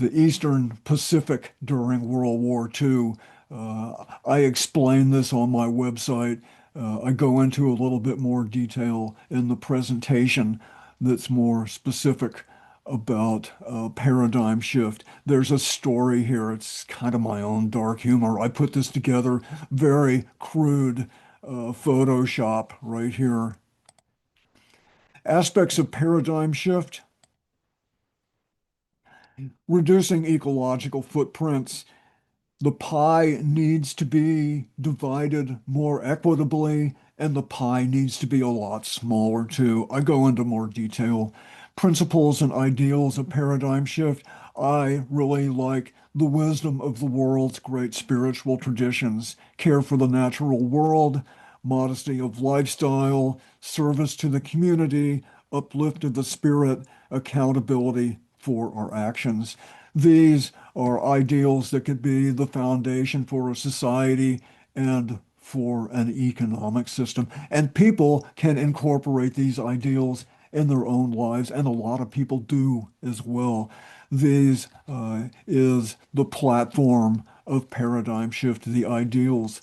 Eastern Pacific during World War II. I explain this on my website. I go into a little bit more detail in the presentation that's more specific about paradigm shift. There's a story here. It's kind of my own dark humor. I put this together, very crude Photoshop right here. Aspects of paradigm shift, reducing ecological footprints. The pie needs to be divided more equitably, and the pie needs to be a lot smaller too. I go into more detail. Principles and ideals of paradigm shift. I really like the wisdom of the world's great spiritual traditions, care for the natural world, modesty of lifestyle, service to the community, uplift of the spirit, accountability for our actions. These are ideals that could be the foundation for a society and for an economic system. And people can incorporate these ideals in their own lives, and a lot of people do as well. These is the platform of paradigm shift, the ideals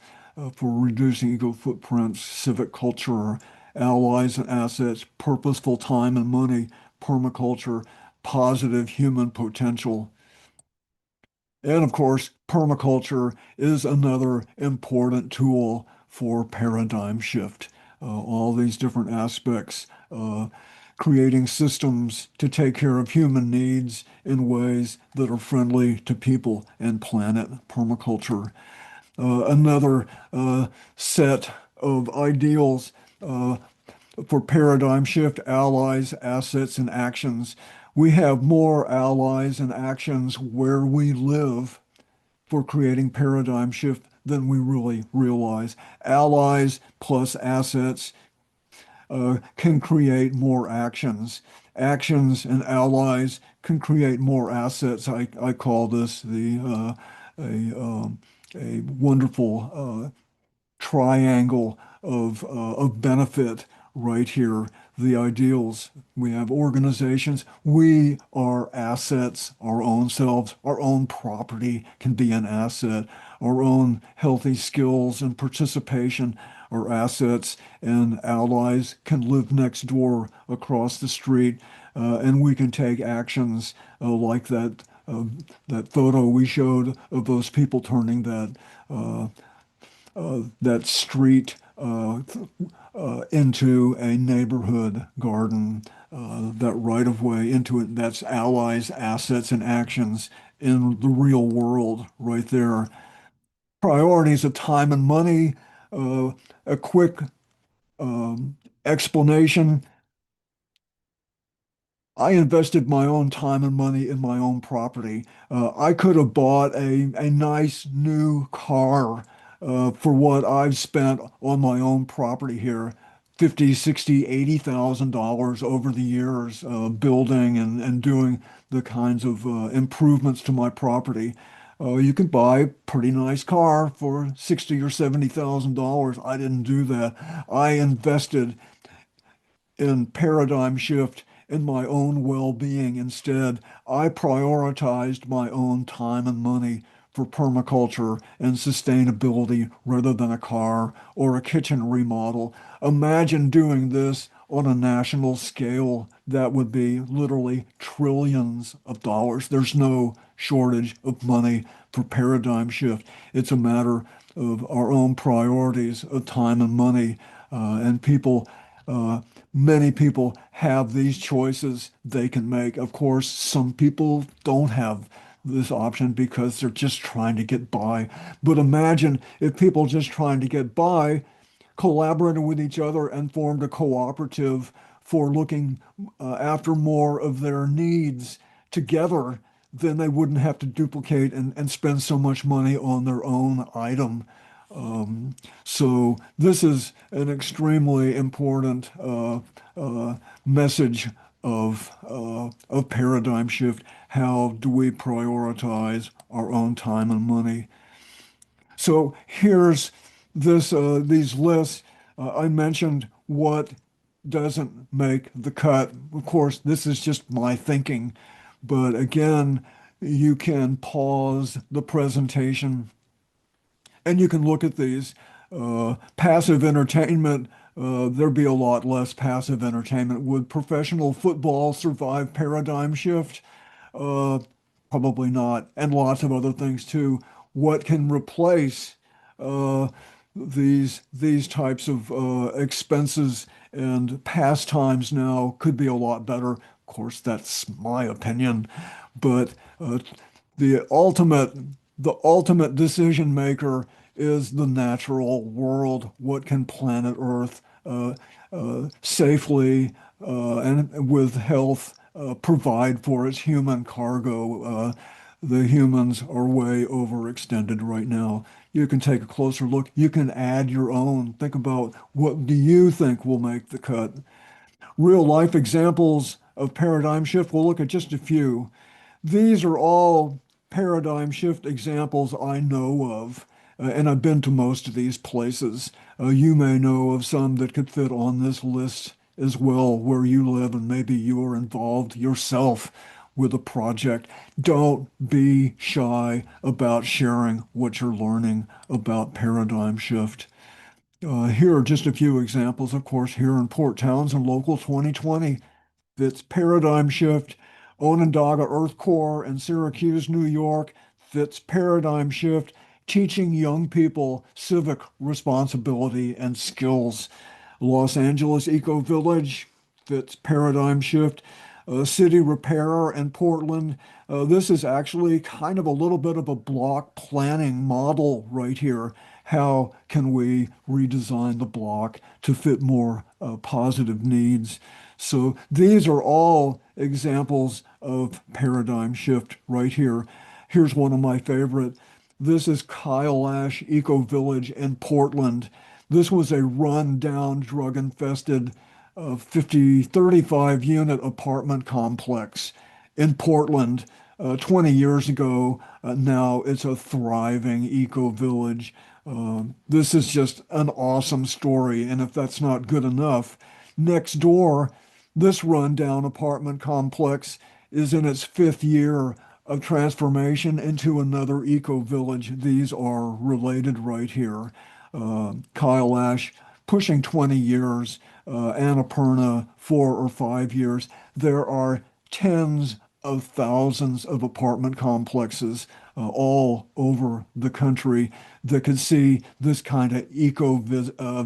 for reducing ego footprints, civic culture, allies and assets, purposeful time and money, permaculture, positive human potential. And of course, permaculture is another important tool for paradigm shift. All these different aspects, creating systems to take care of human needs in ways that are friendly to people and planet. Permaculture. Another set of ideals for paradigm shift, allies, assets, and actions. We have more allies and actions where we live for creating paradigm shift than we really realize. Allies plus assets can create more actions. Actions and allies can create more assets. I call this a wonderful triangle of benefit right here. The ideals. We have organizations. We are assets, our own selves, our own property can be an asset. Our own healthy skills and participation are assets, and allies can live next door across the street, and we can take actions like that photo we showed of those people turning that street into a neighborhood garden, that right of way into it. That's allies, assets, and actions in the real world right there. Priorities of time and money, uh, a quick explanation. I invested my own time and money in my own property. I could have bought a nice new car for what I've spent on my own property here. 50, 60, $80,000 over the years, building and doing the kinds of improvements to my property. You can buy a pretty nice car for 60 or $70,000. I didn't do that. I invested in paradigm shift in my own well-being instead. I prioritized my own time and money for permaculture and sustainability rather than a car or a kitchen remodel. Imagine doing this on a national scale. That would be literally trillions of dollars. There's no shortage of money for paradigm shift. It's a matter of our own priorities of time and money. And uh, many people have these choices they can make. Of course, some people don't have this option because they're just trying to get by. But imagine if people just trying to get by collaborated with each other and formed a cooperative for looking after more of their needs together, then they wouldn't have to duplicate and spend so much money on their own item. So this is an extremely important message of paradigm shift. How do we prioritize our own time and money? So here's these lists. I mentioned what doesn't make the cut. Of course, this is just my thinking, but again, you can pause the presentation and you can look at these. Passive entertainment, there'd be a lot less passive entertainment. Would professional football survive paradigm shift? Uh, Probably not, and lots of other things too. What can replace uh, these types of expenses and pastimes now could be a lot better. Of course, that's my opinion, but the ultimate the ultimate decision maker is the natural world. What can planet Earth safely and with health provide for its human cargo? The humans are way overextended right now. You can take a closer look. You can add your own. Think about what do you think will make the cut. Real life examples of paradigm shift. We'll look at just a few. These are all paradigm shift examples I know of, and I've been to most of these places. You may know of some that could fit on this list as well, where you live, and maybe you're involved yourself with a project. Don't be shy about sharing what you're learning about paradigm shift. Here are just a few examples, of course, here in Port Townsend, Local 2020. Fits paradigm shift. Onondaga Earth Corps in Syracuse, New York fits paradigm shift, teaching young people civic responsibility and skills. Los Angeles Eco Village fits paradigm shift. City Repairer in Portland. This is actually kind of a little bit of a block planning model right here. How can we redesign the block to fit more positive needs? So these are all examples of paradigm shift right here. Here's one of my favorite. This is Kyle Ash Eco Village in Portland. This was a run-down, drug-infested 35 unit apartment complex in Portland 20 years ago. Now it's a thriving eco village. This is just an awesome story. And if that's not good enough, next door, this rundown apartment complex is in its fifth year of transformation into another eco village. These are related right here. Kyle Ash pushing 20 years, Annapurna 4 or 5 years. There are tens of thousands of apartment complexes all over the country that could see this kind of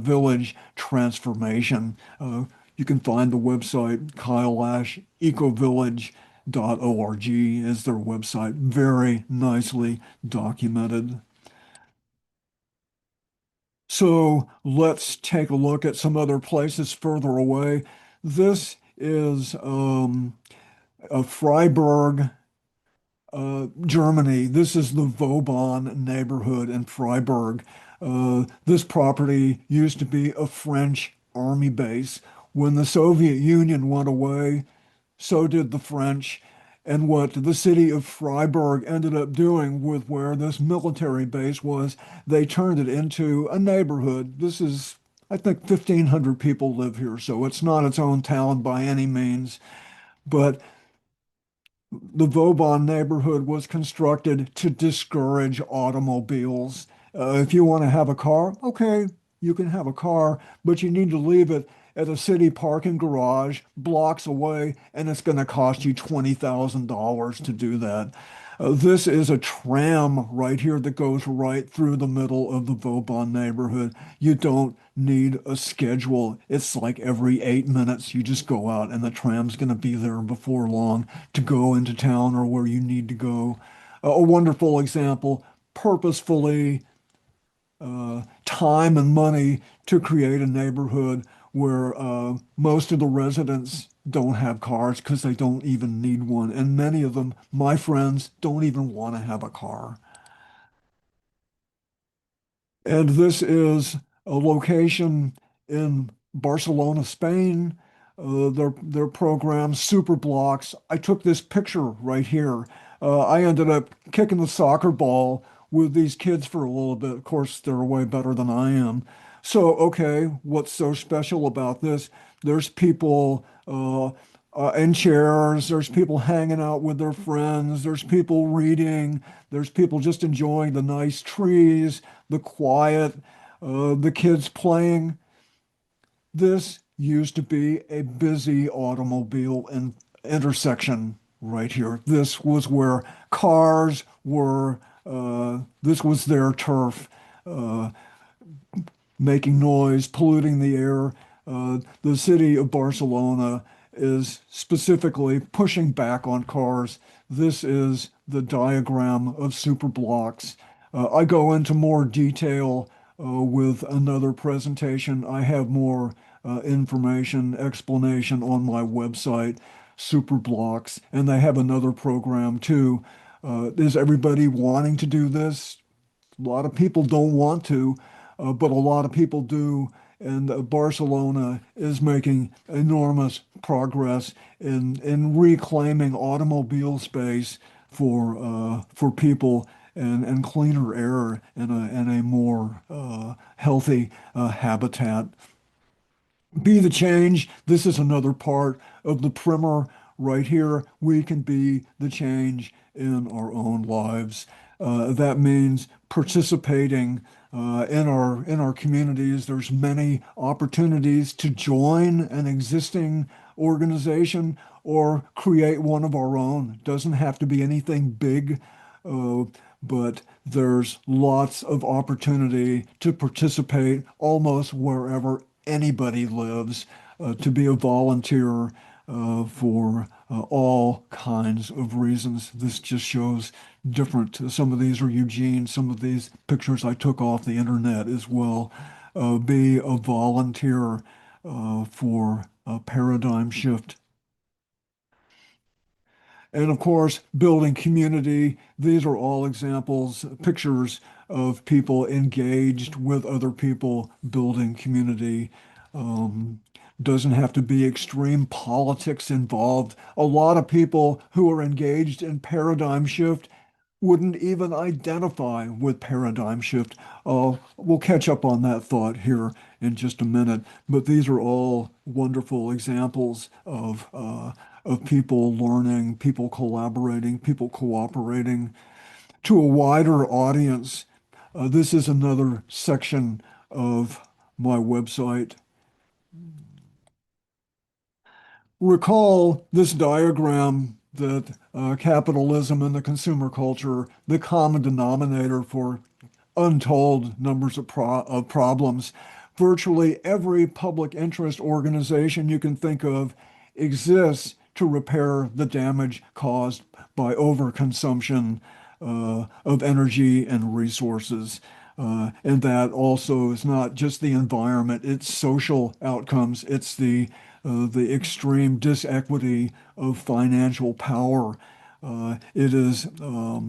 village transformation. You can find the website Kyle Ash ecovillage.org is their website. Very nicely documented. So let's take a look at some other places further away. This is Freiburg, Germany. This is the Vauban neighborhood in Freiburg. This property used to be a French army base. When the Soviet Union went away, so did the French. And what the city of Freiburg ended up doing with where this military base was, they turned it into a neighborhood. This is, I think, 1,500 people live here, so it's not its own town by any means. But the Vauban neighborhood was constructed to discourage automobiles. If you want to have a car, okay, you can have a car, but you need to leave it at a city parking garage blocks away, and it's going to cost you $20,000 to do that. This is a tram right here that goes right through the middle of the Vauban neighborhood. You don't need a schedule. It's like every 8 minutes you just go out, and the tram's going to be there before long to go into town or where you need to go. A wonderful example, purposefully time and money to create a neighborhood where most of the residents don't have cars because they don't even need one. And many of them, my friends, don't even want to have a car. And this is a location in Barcelona, Spain. Their program, Super Blocks. I took this picture right here. I ended up kicking the soccer ball with these kids for a little bit. Of course, they're way better than I am. So, okay, what's so special about this? There's people in chairs, there's people hanging out with their friends, there's people reading, there's people just enjoying the nice trees, the quiet, the kids playing. This used to be a busy automobile intersection right here. This was where cars were, this was their turf. Uh, Making noise, polluting the air. The city of Barcelona is specifically pushing back on cars. This is the diagram of superblocks. I go into more detail with another presentation. I have more information, explanation on my website, Superblocks, and they have another program too. Is everybody wanting to do this? A lot of people don't want to, but a lot of people do. And Barcelona is making enormous progress in reclaiming automobile space for people and cleaner air and a more healthy habitat. Be the change. This is another part of the primer right here. We can be the change in our own lives. That means participating in our communities. There's many opportunities to join an existing organization or create one of our own. Doesn't have to be anything big, uh, but there's lots of opportunity to participate almost wherever anybody lives, to be a volunteer for all kinds of reasons. This just shows different. Some of these are Eugene, some of these pictures I took off the internet as well. Be a volunteer for a paradigm shift. And of course, building community. These are all examples, pictures of people engaged with other people building community. Um, doesn't have to be extreme politics involved. A lot of people who are engaged in paradigm shift wouldn't even identify with paradigm shift. We'll catch up on that thought here in just a minute, but these are all wonderful examples of people learning, people collaborating, people cooperating to a wider audience. This is another section of my website. Recall this diagram that capitalism and the consumer culture, the common denominator for untold numbers of problems. Virtually every public interest organization you can think of exists to repair the damage caused by overconsumption of energy and resources. And that also is not just the environment, it's social outcomes, it's the extreme disequity of financial power. It is the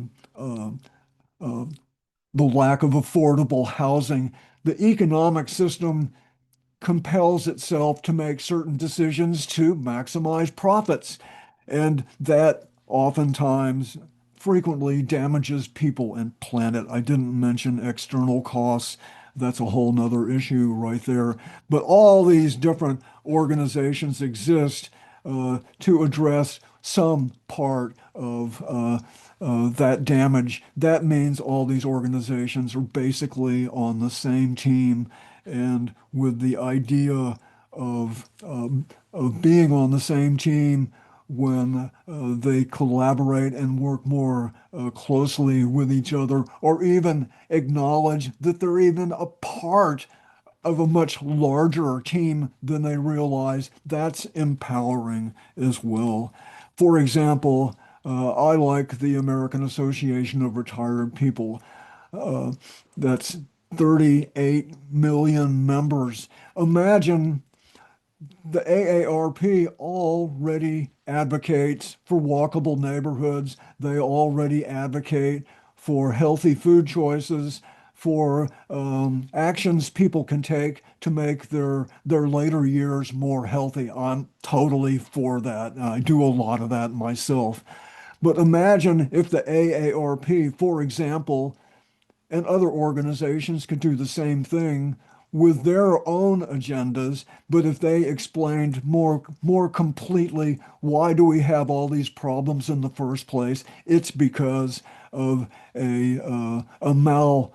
lack of affordable housing. The economic system compels itself to make certain decisions to maximize profits. And that oftentimes, frequently damages people and planet. I didn't mention external costs. That's a whole nother issue right there. But all these different organizations exist to address some part of that damage. That means all these organizations are basically on the same team, and with the idea of being on the same team when they collaborate and work more closely with each other, or even acknowledge that they're even a part of a much larger team than they realize. That's empowering as well. For example, I like the American Association of Retired People. Uh, that's 38 million members. Imagine the AARP already advocates for walkable neighborhoods. They already advocate for healthy food choices, for actions people can take to make their later years more healthy. I'm totally for that. I do a lot of that myself. But imagine if the AARP, for example, and other organizations could do the same thing with their own agendas, but if they explained more completely, why do we have all these problems in the first place? It's because of a mal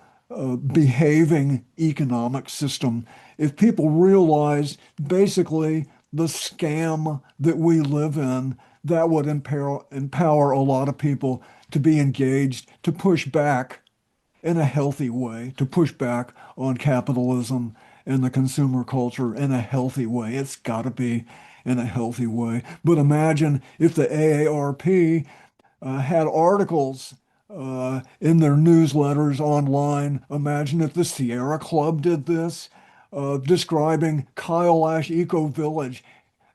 behaving economic system. If people realize basically the scam that we live in, that would empower a lot of people to be engaged, to push back in a healthy way, to push back on capitalism and the consumer culture in a healthy way. It's got to be in a healthy way. But imagine if the AARP had articles in their newsletters online. Imagine if the Sierra Club did this, describing Kyle Ash Eco Village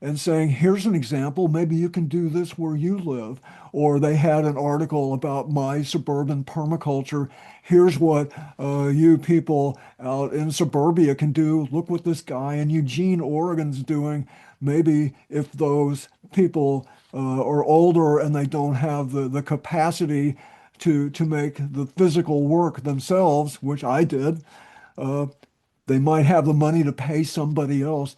and saying, here's an example, maybe you can do this where you live. Or they had an article about my suburban permaculture. Here's what you people out in Suburbia can do. Look what this guy in Eugene, Oregon's doing. Maybe if those people are older and they don't have the capacity to make the physical work themselves, which I did, uh, they might have the money to pay somebody else.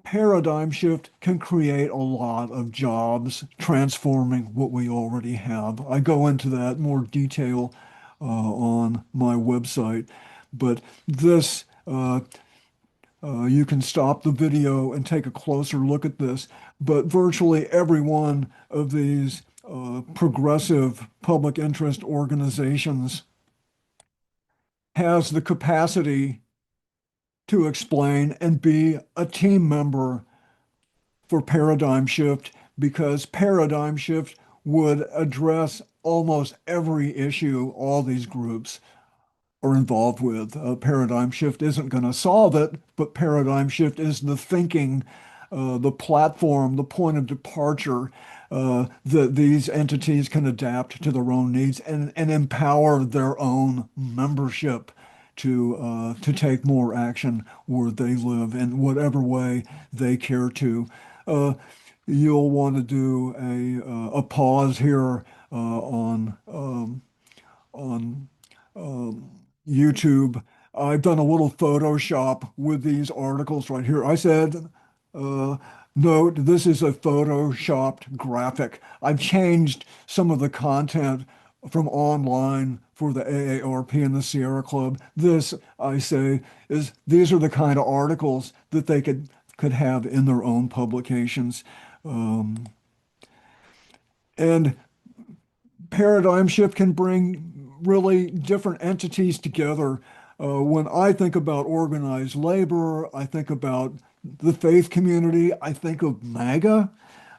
Paradigm shift can create a lot of jobs, transforming what we already have. I go into that more detail on my website, but this, you can stop the video and take a closer look at this. But virtually every one of these progressive public interest organizations has the capacity to explain and be a team member for paradigm shift, because paradigm shift would address almost every issue all these groups are involved with. Paradigm shift isn't going to solve it, but paradigm shift is the thinking, the platform, the point of departure that these entities can adapt to their own needs and empower their own membership to take more action where they live in whatever way they care to. Uh, you'll want to do a pause here on YouTube. I've done a little Photoshop with these articles right here. I said, uh, note, this is a Photoshopped graphic. I've changed some of the content from online for the AARP and the Sierra Club. This, I say, is these are the kind of articles that they could have in their own publications. Um, and paradigm shift can bring really different entities together. When I think about organized labor, I think about the faith community, I think of MAGA.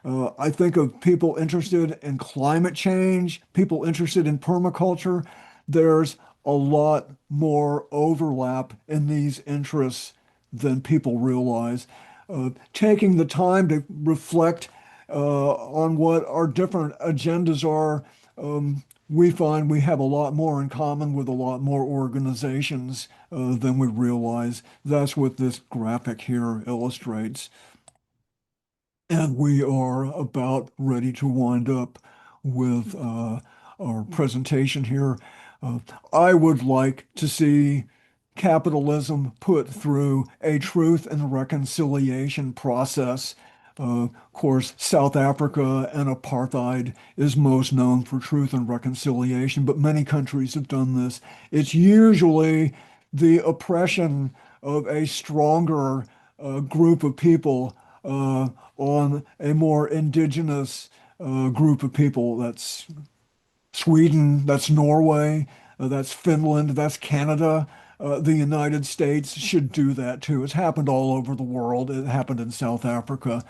I think of people interested in climate change, people interested in permaculture. There's a lot more overlap in these interests than people realize. Taking the time to reflect on what our different agendas are we find we have a lot more in common with a lot more organizations than we realize. That's what this graphic here illustrates. And we are about ready to wind up with our presentation here. Uh, I would like to see capitalism put through a truth and reconciliation process. Of course, South Africa and apartheid is most known for truth and reconciliation, but many countries have done this. It's usually the oppression of a stronger group of people uh, on a more indigenous group of people. That's Sweden, that's Norway, that's Finland, that's Canada. The United States should do that too. It's happened all over the world. It happened in South Africa.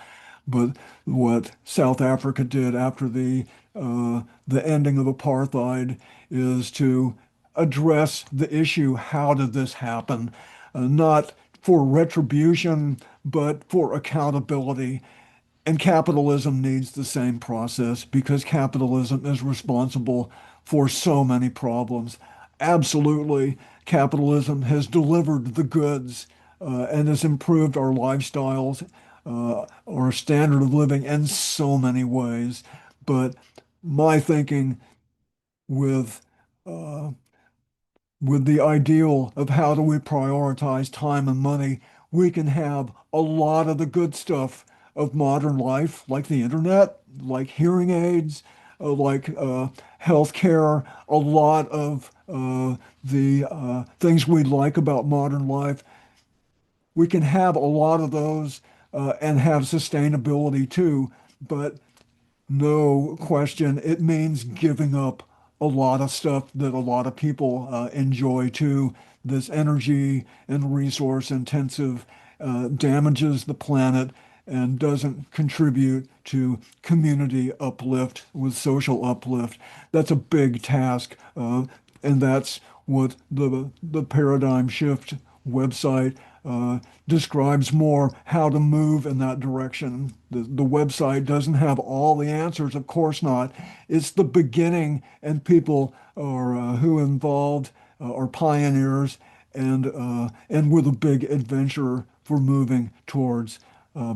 But what South Africa did after the ending of apartheid is to address the issue, how did this happen? Not for retribution, but for accountability. And capitalism needs the same process because capitalism is responsible for so many problems. Absolutely, capitalism has delivered the goods and has improved our lifestyles, our standard of living in so many ways. But my thinking with uh, with the ideal of how do we prioritize time and money, we can have a lot of the good stuff of modern life, like the internet, like hearing aids, like healthcare, a lot of the things we like about modern life. We can have a lot of those and have sustainability too, but no question. It means giving up a lot of stuff that a lot of people enjoy too. This energy and resource intensive damages the planet and doesn't contribute to community uplift with social uplift. That's a big task, and that's what the paradigm shift website describes more how to move in that direction. The website doesn't have all the answers, of course not. It's the beginning, and people are who involved are pioneers, and with a big adventure for moving towards uh,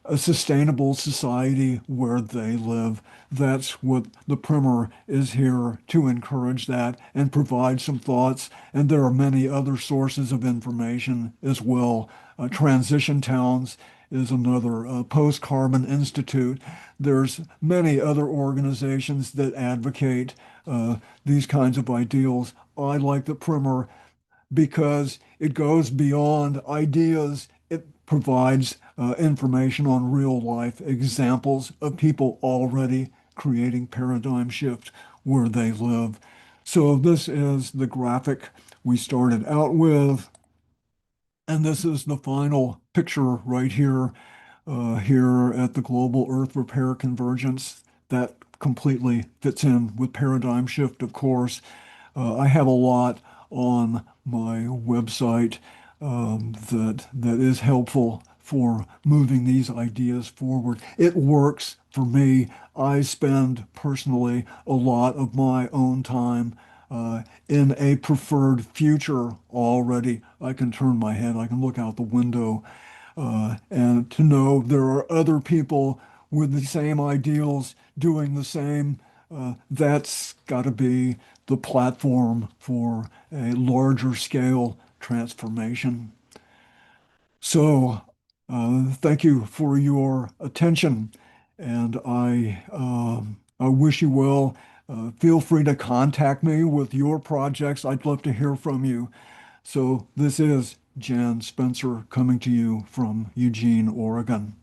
a sustainable society where they live. That's what the primer is here to encourage that and provide some thoughts. And there are many other sources of information as well. Transition Towns is another, Post Carbon Institute. There's many other organizations that advocate these kinds of ideals. I like the primer because it goes beyond ideas. It provides information on real life examples of people already creating paradigm shift where they live. So this is the graphic we started out with, and this is the final picture right here, here at the Global Earth Repair Convergence. That completely fits in with paradigm shift, of course. I have a lot on my website that is helpful for moving these ideas forward. It works for me. I spend personally a lot of my own time in a preferred future already. I can turn my head, I can look out the window, and to know there are other people with the same ideals doing the same, that's got to be the platform for a larger scale transformation. So, thank you for your attention, and I wish you well. Feel free to contact me with your projects. I'd love to hear from you. So, this is Jan Spencer coming to you from Eugene, Oregon.